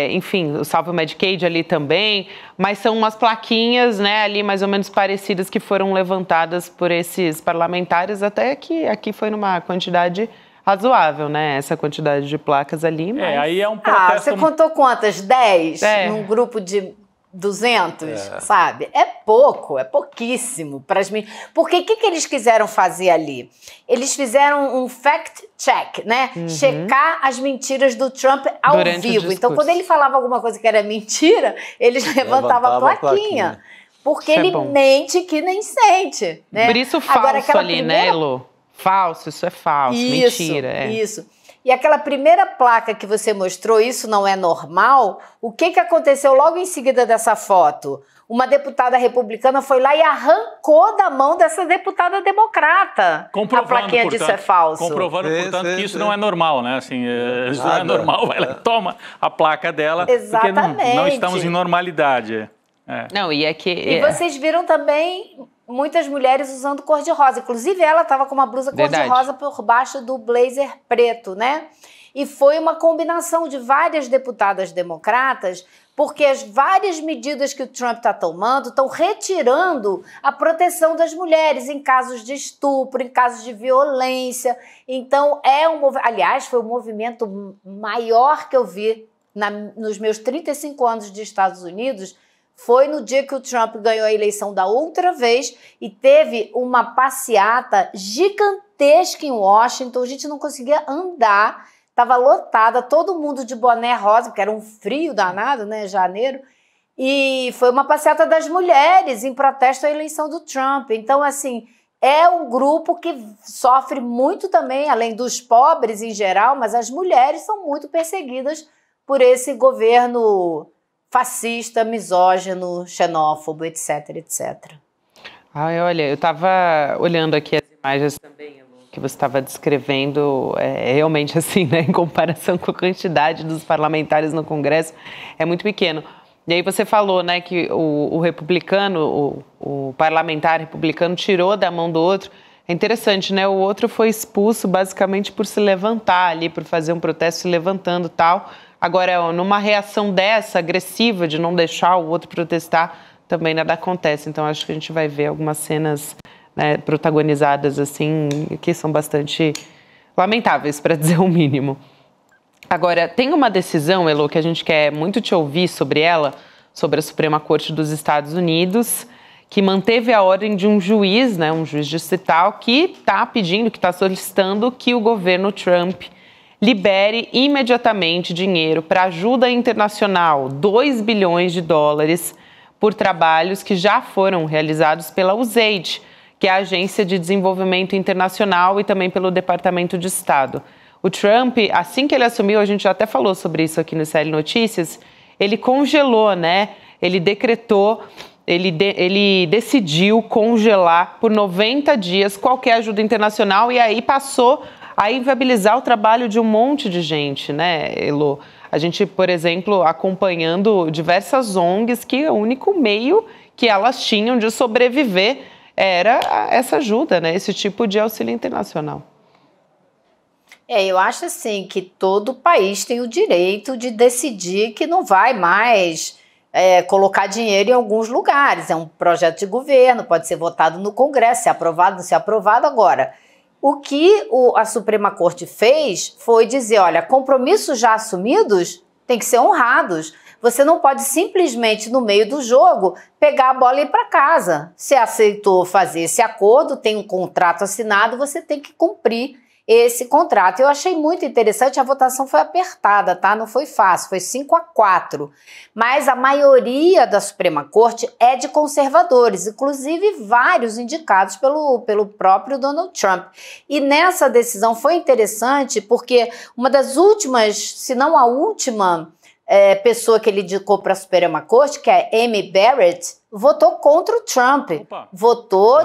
enfim, o Salve o Medicaid ali também, mas são umas plaquinhas, né, ali mais ou menos parecidas que foram levantadas por esses parlamentares, até que aqui foi numa quantidade razoável, né, essa quantidade de placas ali. Mas... aí é um protesto... você contou quantas? 10? Num grupo de 200, sabe? É pouco, é pouquíssimo para as meninas. Porque o que eles quiseram fazer ali? Eles fizeram um fact-check, né? Checar as mentiras do Trump ao vivo. Então, quando ele falava alguma coisa que era mentira, eles levantavam a plaquinha. Porque ele mente que nem sente, né? Por isso falso agora, ali, né, Elô? Falso, isso é falso, mentira. Isso. E aquela primeira placa que você mostrou, isso não é normal, o que aconteceu logo em seguida dessa foto? Uma deputada republicana foi lá e arrancou da mão dessa deputada democrata. A plaquinha disso é falso. Comprovando, portanto, que isso não é normal, né? Assim, isso não é normal, ela toma a placa dela. Exatamente. Porque não estamos em normalidade. Não, e é que... E vocês viram também muitas mulheres usando cor-de-rosa. Inclusive, ela estava com uma blusa cor-de-rosa por baixo do blazer preto, né? E foi uma combinação de várias deputadas democratas, porque as várias medidas que o Trump está tomando estão retirando a proteção das mulheres em casos de estupro, em casos de violência. Então, aliás, foi o movimento maior que eu vi nos meus 35 anos de Estados Unidos. Foi no dia que o Trump ganhou a eleição da outra vez e teve uma passeata gigantesca em Washington. A gente não conseguia andar, estava lotada, todo mundo de boné rosa, porque era um frio danado, né, janeiro. E foi uma passeata das mulheres em protesto à eleição do Trump. Então, assim, é um grupo que sofre muito também, além dos pobres em geral, mas as mulheres são muito perseguidas por esse governo fascista, misógino, xenófobo, etc, etc. Ai, olha, eu estava olhando aqui as imagens também, que você estava descrevendo, realmente assim, né, em comparação com a quantidade dos parlamentares no Congresso, é muito pequeno. E aí você falou, né, que o republicano, o parlamentar republicano tirou da mão do outro. É interessante, né, o outro foi expulso basicamente por se levantar ali, por fazer um protesto se levantando e tal. Agora, numa reação dessa, agressiva, de não deixar o outro protestar, também nada acontece. Então, acho que a gente vai ver algumas cenas, né, protagonizadas, assim, que são bastante lamentáveis, para dizer o mínimo. Agora, tem uma decisão, Elô, que a gente quer muito te ouvir sobre ela, sobre a Suprema Corte dos Estados Unidos, que manteve a ordem de um juiz, né, um juiz distrital, que está pedindo, que está solicitando que o governo Trump libere imediatamente dinheiro para ajuda internacional, 2 bilhões de dólares, por trabalhos que já foram realizados pela USAID, que é a Agência de Desenvolvimento Internacional, e também pelo Departamento de Estado. O Trump, assim que ele assumiu, a gente já até falou sobre isso aqui no CL Notícias, ele congelou, né? Ele decretou, ele decidiu congelar por 90 dias qualquer ajuda internacional, e aí passou a inviabilizar o trabalho de um monte de gente, né, Elô? A gente, por exemplo, acompanhando diversas ONGs que o único meio que elas tinham de sobreviver era essa ajuda, né, esse tipo de auxílio internacional. Eu acho assim que todo país tem o direito de decidir que não vai mais colocar dinheiro em alguns lugares. É um projeto de governo, pode ser votado no Congresso, ser aprovado, não ser aprovado agora. O que a Suprema Corte fez foi dizer, olha, compromissos já assumidos têm que ser honrados. Você não pode simplesmente, no meio do jogo, pegar a bola e ir para casa. Se aceitou fazer esse acordo, tem um contrato assinado, você tem que cumprir esse contrato. Eu achei muito interessante, a votação foi apertada, tá? Não foi fácil, foi 5-4. Mas a maioria da Suprema Corte é de conservadores, inclusive vários indicados pelo próprio Donald Trump. E nessa decisão foi interessante porque uma das últimas, se não a última pessoa que ele indicou para a Suprema Corte, que é Amy Barrett, votou contra o Trump. Votou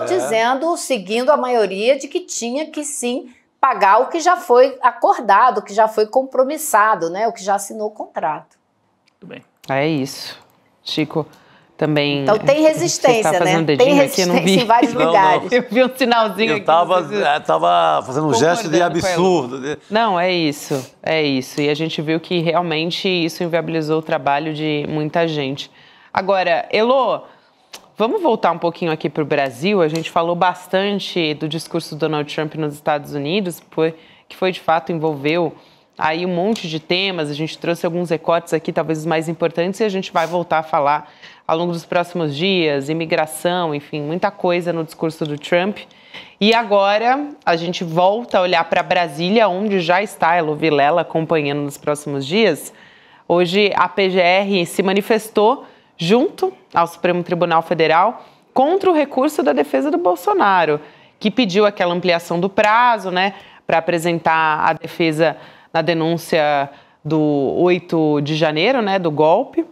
seguindo a maioria de que tinha que sim pagar o que já foi acordado, o que já foi compromissado, né? O que já assinou o contrato. Muito bem. É isso. Chico, também... Então tem resistência, tá né? Tem resistência aqui, em vários lugares. Eu vi um sinalzinho aqui. Eu tava fazendo um gesto de absurdo. Não, é isso. É isso. E a gente viu que realmente isso inviabilizou o trabalho de muita gente. Agora, Elô, vamos voltar um pouquinho aqui para o Brasil. A gente falou bastante do discurso do Donald Trump nos Estados Unidos, que foi de fato envolveu aí um monte de temas, a gente trouxe alguns recortes aqui, talvez os mais importantes, e a gente vai voltar a falar ao longo dos próximos dias, imigração, enfim, muita coisa no discurso do Trump. E agora a gente volta a olhar para Brasília, onde já está a Elo Vilela acompanhando nos próximos dias. Hoje a PGR se manifestou junto ao Supremo Tribunal Federal contra o recurso da defesa do Bolsonaro, que pediu aquela ampliação do prazo, né, para apresentar a defesa na denúncia do 8 de janeiro, né, do golpe.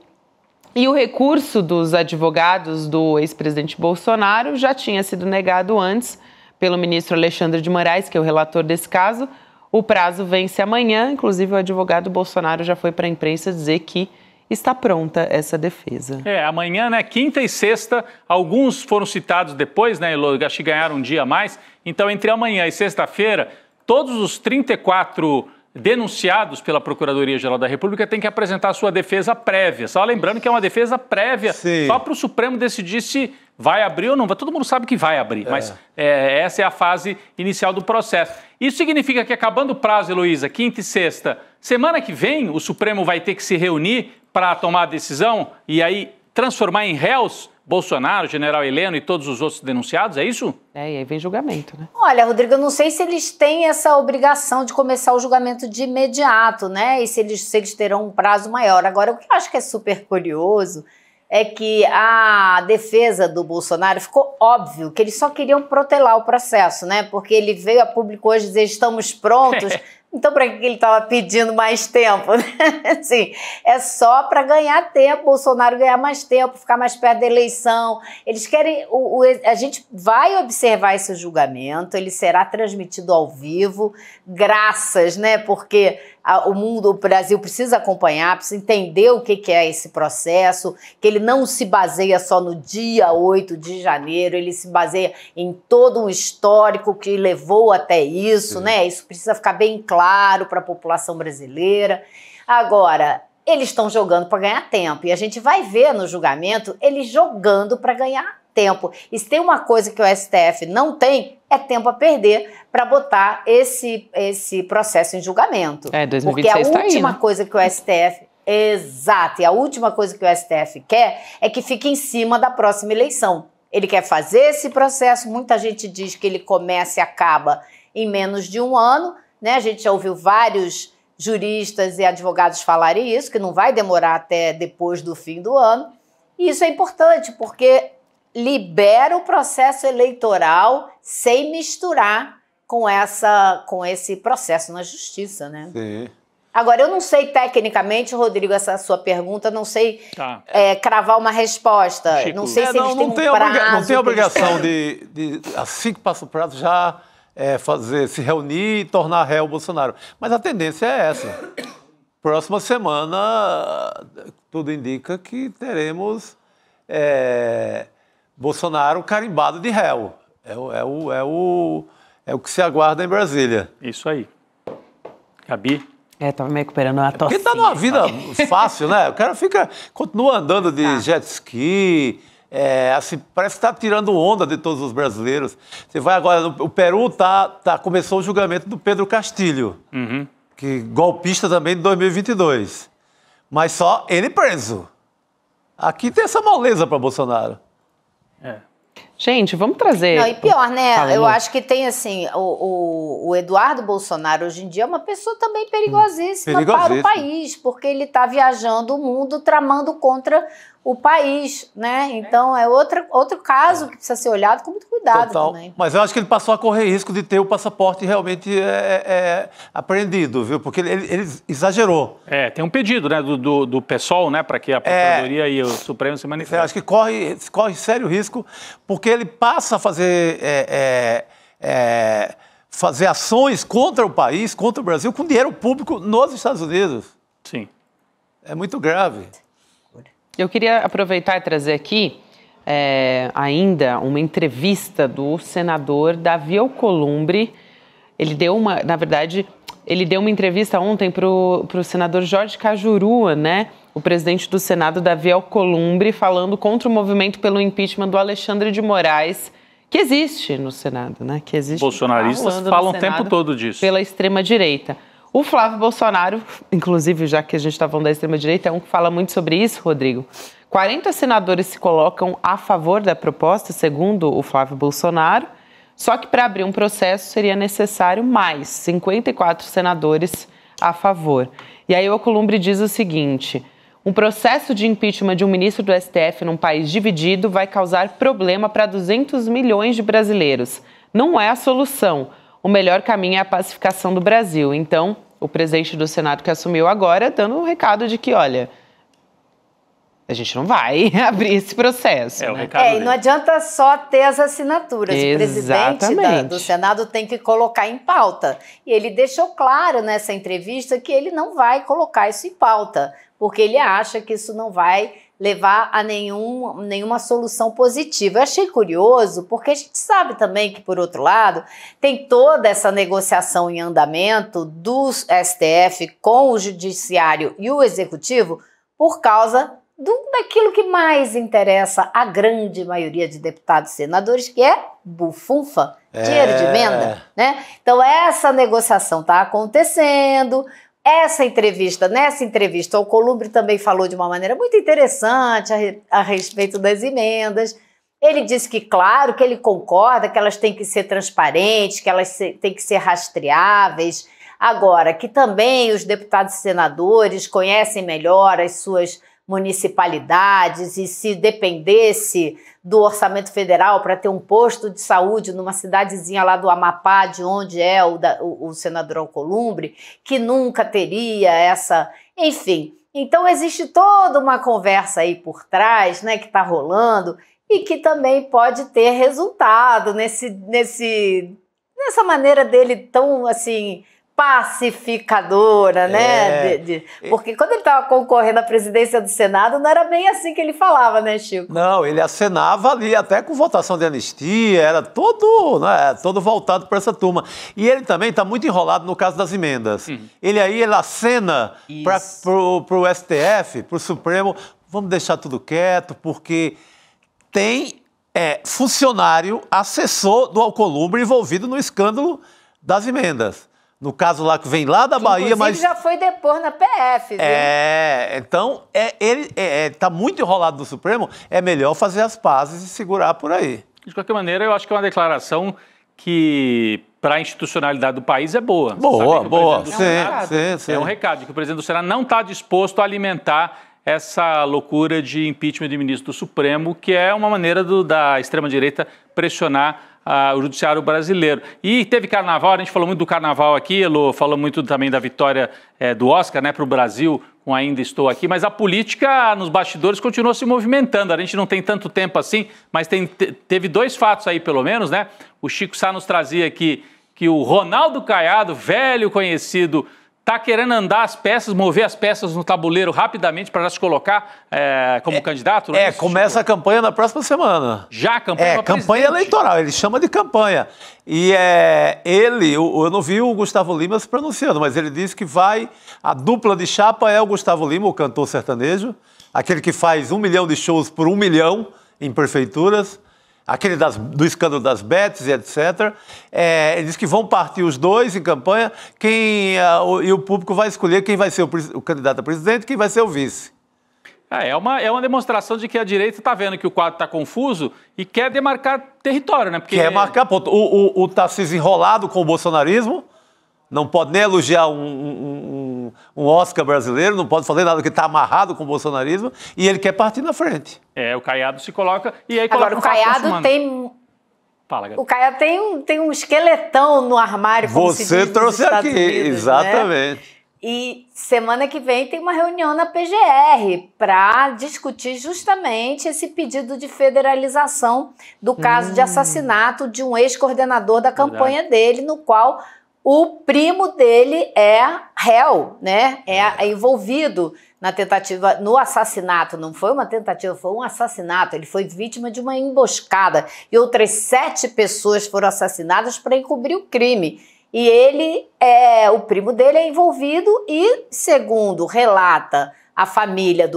E o recurso dos advogados do ex-presidente Bolsonaro já tinha sido negado antes pelo ministro Alexandre de Moraes, que é o relator desse caso. O prazo vence amanhã, inclusive o advogado Bolsonaro já foi para a imprensa dizer que está pronta essa defesa. Amanhã, né, quinta e sexta, alguns foram citados depois, né, acho que ganharam um dia a mais. Então, entre amanhã e sexta-feira, todos os 34 denunciados pela Procuradoria-Geral da República têm que apresentar a sua defesa prévia. Só lembrando que é uma defesa prévia, só para o Supremo decidir se vai abrir ou não. Todo mundo sabe que vai abrir, mas essa é a fase inicial do processo. Isso significa que, acabando o prazo, Heloísa, quinta e sexta, semana que vem o Supremo vai ter que se reunir para tomar a decisão e aí transformar em réus Bolsonaro, General Heleno e todos os outros denunciados, é isso? E aí vem julgamento, né? Olha, Rodrigo, eu não sei se eles têm essa obrigação de começar o julgamento de imediato, né? E se eles terão um prazo maior. Agora, o que eu acho que é super curioso é que a defesa do Bolsonaro ficou óbvio que eles só queriam protelar o processo, né? Porque ele veio a público hoje dizer estamos prontos. Então, para que ele estava pedindo mais tempo? Assim, é só para ganhar tempo, Bolsonaro ganhar mais tempo, ficar mais perto da eleição. Eles querem... a gente vai observar esse julgamento, ele será transmitido ao vivo, graças, né? Porque o Brasil precisa acompanhar, precisa entender o que é esse processo, que ele não se baseia só no dia 8 de janeiro, ele se baseia em todo um histórico que levou até isso, né? Isso precisa ficar bem claro para a população brasileira. Agora, eles estão jogando para ganhar tempo, e a gente vai ver no julgamento eles jogando para ganhar tempo. E se tem uma coisa que o STF não tem, é tempo a perder para botar esse processo em julgamento. 2026 porque a última tá aí, né? coisa que o STF... Exato, e a última coisa que o STF quer é que fique em cima da próxima eleição. Ele quer fazer esse processo, muita gente diz que ele começa e acaba em menos de um ano, né? A gente já ouviu vários juristas e advogados falarem isso, que não vai demorar até depois do fim do ano. E isso é importante, porque libera o processo eleitoral sem misturar com esse processo na justiça, né? Sim. Agora, eu não sei tecnicamente, Rodrigo, essa sua pergunta, não sei cravar uma resposta. Chico. Não sei se eles têm um prazo. Não tem obrigação de assim que passa o prazo, já se reunir e tornar réu o Bolsonaro. Mas a tendência é essa. Próxima semana, tudo indica que teremos Bolsonaro carimbado de réu. É o que se aguarda em Brasília. Isso aí. Gabi? Tava me recuperando uma tosse. Porque tá numa vida fácil, né? O cara continua andando de jet ski, assim, parece que tá tirando onda de todos os brasileiros. Você vai agora, o Peru começou o julgamento do Pedro Castilho, que golpista também de 2022. Mas só ele preso. Aqui tem essa moleza para Bolsonaro. Gente, vamos trazer... Não, e pior, né? Eu acho que tem, assim, o Eduardo Bolsonaro hoje em dia é uma pessoa também perigosíssima para o país, porque ele está viajando o mundo tramando contra o país, né? Então é outro caso que precisa ser olhado com muito cuidado também. Mas eu acho que ele passou a correr risco de ter o passaporte realmente apreendido, viu? Porque ele exagerou. Tem um pedido, né, do PSOL, né, para que a Procuradoria e o Supremo se manifestem. Eu acho que corre sério risco, porque ele passa a fazer ações contra o país, contra o Brasil, com dinheiro público nos Estados Unidos. Sim. É muito grave. Eu queria aproveitar e trazer aqui ainda uma entrevista do senador Davi Alcolumbre. Ele deu uma entrevista ontem para o senador Jorge Cajuru, né? O presidente do Senado, Davi Alcolumbre, falando contra o movimento pelo impeachment do Alexandre de Moraes, que existe no Senado, né? Que existe. Bolsonaristas falam o tempo todo disso. Pela extrema-direita. O Flávio Bolsonaro, inclusive, já que a gente está falando da extrema-direita, é um que fala muito sobre isso, Rodrigo. 40 senadores se colocam a favor da proposta, segundo o Flávio Bolsonaro, só que para abrir um processo seria necessário mais 54 senadores a favor. E aí o Alcolumbre diz o seguinte: um processo de impeachment de um ministro do STF num país dividido vai causar problema para 200 milhões de brasileiros. Não é a solução. O melhor caminho é a pacificação do Brasil. Então, o presidente do Senado que assumiu agora, dando um recado de que, olha, a gente não vai abrir esse processo. E não adianta só ter as assinaturas. Exatamente. O presidente do Senado tem que colocar em pauta. E ele deixou claro nessa entrevista que ele não vai colocar isso em pauta, porque ele acha que isso não vai levar a nenhuma solução positiva. Eu achei curioso, porque a gente sabe também que, por outro lado, tem toda essa negociação em andamento do STF com o Judiciário e o Executivo por causa daquilo que mais interessa a grande maioria de deputados e senadores, que é bufunfa, dinheiro de emenda, né? Então essa negociação está acontecendo. Nessa entrevista, o Alcolumbre também falou de uma maneira muito interessante a respeito das emendas. Ele disse que, claro, que ele concorda que elas têm que ser transparentes, que elas têm que ser rastreáveis. Agora, que também os deputados e senadores conhecem melhor as suas municipalidades e se dependesse do orçamento federal para ter um posto de saúde numa cidadezinha lá do Amapá, de onde é o senador Alcolumbre, que nunca teria essa... Enfim, então existe toda uma conversa aí por trás, né, que está rolando e que também pode ter resultado nessa maneira dele tão, assim, pacificadora, né? Porque quando ele estava concorrendo à presidência do Senado, não era bem assim que ele falava, né, Chico? Não, ele acenava ali, até com votação de anistia, era todo voltado para essa turma. E ele também está muito enrolado no caso das emendas. Ele acena para o STF, para o Supremo, vamos deixar tudo quieto, porque tem funcionário, assessor do Alcolumbre envolvido no escândalo das emendas. No caso lá que vem lá da Bahia, mas... já foi depor na PF, viu? Então, ele está muito enrolado no Supremo, é melhor fazer as pazes e segurar por aí. De qualquer maneira, eu acho que é uma declaração que, para a institucionalidade do país, é boa. Boa. Sim. É um recado de que o presidente do Senado não está disposto a alimentar essa loucura de impeachment de ministro do Supremo, que é uma maneira da extrema-direita pressionar o judiciário brasileiro. E teve carnaval, a gente falou muito do carnaval aqui, Elô falou muito também da vitória do Oscar, né, para o Brasil, com Ainda Estou Aqui, mas a política nos bastidores continua se movimentando. A gente não tem tanto tempo assim, mas teve dois fatos aí, pelo menos, né? O Chico Sá nos trazia aqui que o Ronaldo Caiado, velho conhecido, está querendo andar as peças, mover as peças no tabuleiro rapidamente para já se colocar como candidato? Começa a campanha na próxima semana. Já a campanha? Campanha eleitoral, ele chama de campanha. E eu não vi o Gustavo Lima se pronunciando, mas ele disse que a dupla de chapa é o Gustavo Lima, o cantor sertanejo, aquele que faz 1 milhão de shows por 1 milhão em prefeituras, aquele do escândalo das bets e etc. Ele diz que vão partir os dois em campanha e o público vai escolher quem vai ser o candidato a presidente e quem vai ser o vice. É uma demonstração de que a direita está vendo que o quadro está confuso e quer demarcar território, né? Quer marcar ponto. O Tarcísio enrolado com o bolsonarismo, não pode nem elogiar um Oscar brasileiro, não pode fazer nada que está amarrado com o bolsonarismo, e ele quer partir na frente. O Caiado se coloca e aí agora o Caiado tem... Fala, o Caiado tem um esqueletão no armário, como se diz nos trouxe Estados aqui, Unidos, exatamente. Né? E semana que vem tem uma reunião na PGR para discutir justamente esse pedido de federalização do caso de assassinato de um ex-coordenador da campanha dele, no qual o primo dele é réu, né? É envolvido na tentativa, no assassinato. Não foi uma tentativa, foi um assassinato. Ele foi vítima de uma emboscada e outras 7 pessoas foram assassinadas para encobrir o crime. E o primo dele é envolvido e, segundo relata a família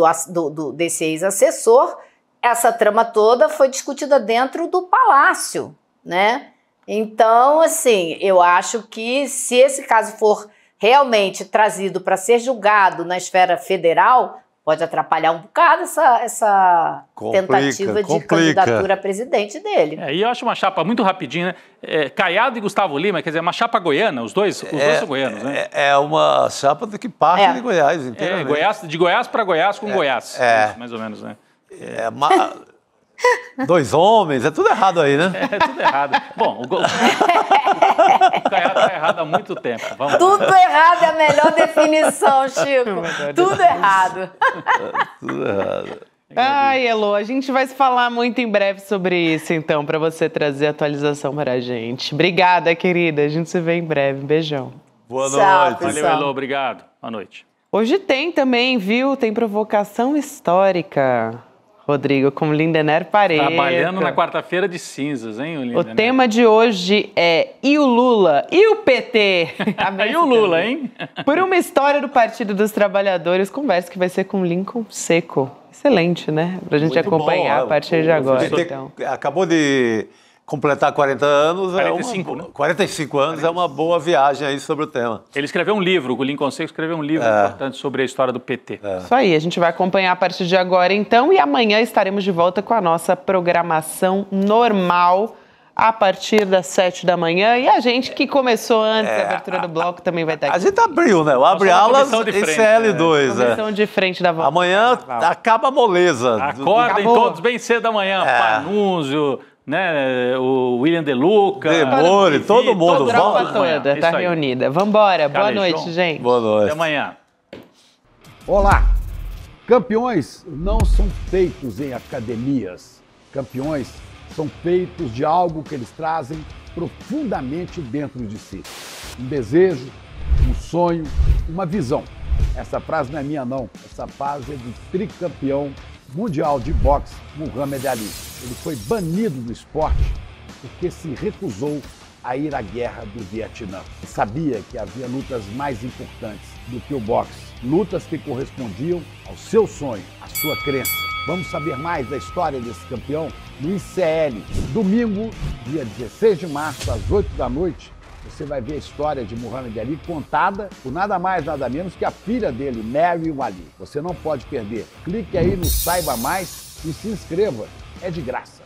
desse ex-assessor, essa trama toda foi discutida dentro do palácio, né? Então, assim, eu acho que se esse caso for realmente trazido para ser julgado na esfera federal, pode atrapalhar um bocado essa tentativa de candidatura a presidente dele. E eu acho uma chapa muito rapidinha, né? Caiado e Gustavo Lima, quer dizer, uma chapa goiana, os dois são goianos, né? É uma chapa que parte de Goiás inteiramente. De Goiás para Goiás com Goiás, isso, mais ou menos, né? Dois homens, é tudo errado aí, né? É tudo errado. Bom, o Caiado tá errado há muito tempo. Tudo errado é a melhor definição, Chico. Tudo errado. Tudo errado. Ai, Elô, a gente vai se falar muito em breve sobre isso, então, para você trazer atualização para a gente. Obrigada, querida. A gente se vê em breve. Beijão. Boa noite. Valeu, Elô. Obrigado. Boa noite. Hoje tem também, viu? Tem provocação histórica. Rodrigo, com Lindener Parede. Trabalhando na quarta-feira de cinzas, hein, Lindener? O tema de hoje é e o Lula? E o PT? E o Lula, hein? Por uma história do Partido dos Trabalhadores, conversa que vai ser com Lincoln Seco. Excelente, né? Pra gente muito acompanhar a partir de agora. O PT então. Acabou de completar 40 anos. 45, né? 45 anos é uma boa viagem aí sobre o tema. Ele escreveu um livro, o Lincoln Seco escreveu um livro importante sobre a história do PT. Isso aí, a gente vai acompanhar a partir de agora então e amanhã estaremos de volta com a nossa programação normal a partir das 7 da manhã e a gente que começou antes da abertura do bloco também vai estar aqui. A gente abriu, né? O Abre Alas e CL2. Comissão de frente da volta. Amanhã acaba a moleza. Acordem todos bem cedo da manhã, Panunzio, né, o William De Luca, Demore, todo mundo. Toda a tropa toda está reunida. Vambora, boa noite, gente. Boa noite. Até amanhã. Olá! Campeões não são feitos em academias. Campeões são feitos de algo que eles trazem profundamente dentro de si. Um desejo, um sonho, uma visão. Essa frase não é minha, não. Essa frase é do tricampeão mundial de boxe, Muhammad Ali. Ele foi banido do esporte porque se recusou a ir à guerra do Vietnã. Sabia que havia lutas mais importantes do que o boxe. Lutas que correspondiam ao seu sonho, à sua crença. Vamos saber mais da história desse campeão no ICL. Domingo, dia 16 de março, às 8 da noite, você vai ver a história de Muhammad Ali contada por nada mais, nada menos que a filha dele, Mary Ali. Você não pode perder. Clique aí no Saiba Mais e se inscreva. É de graça.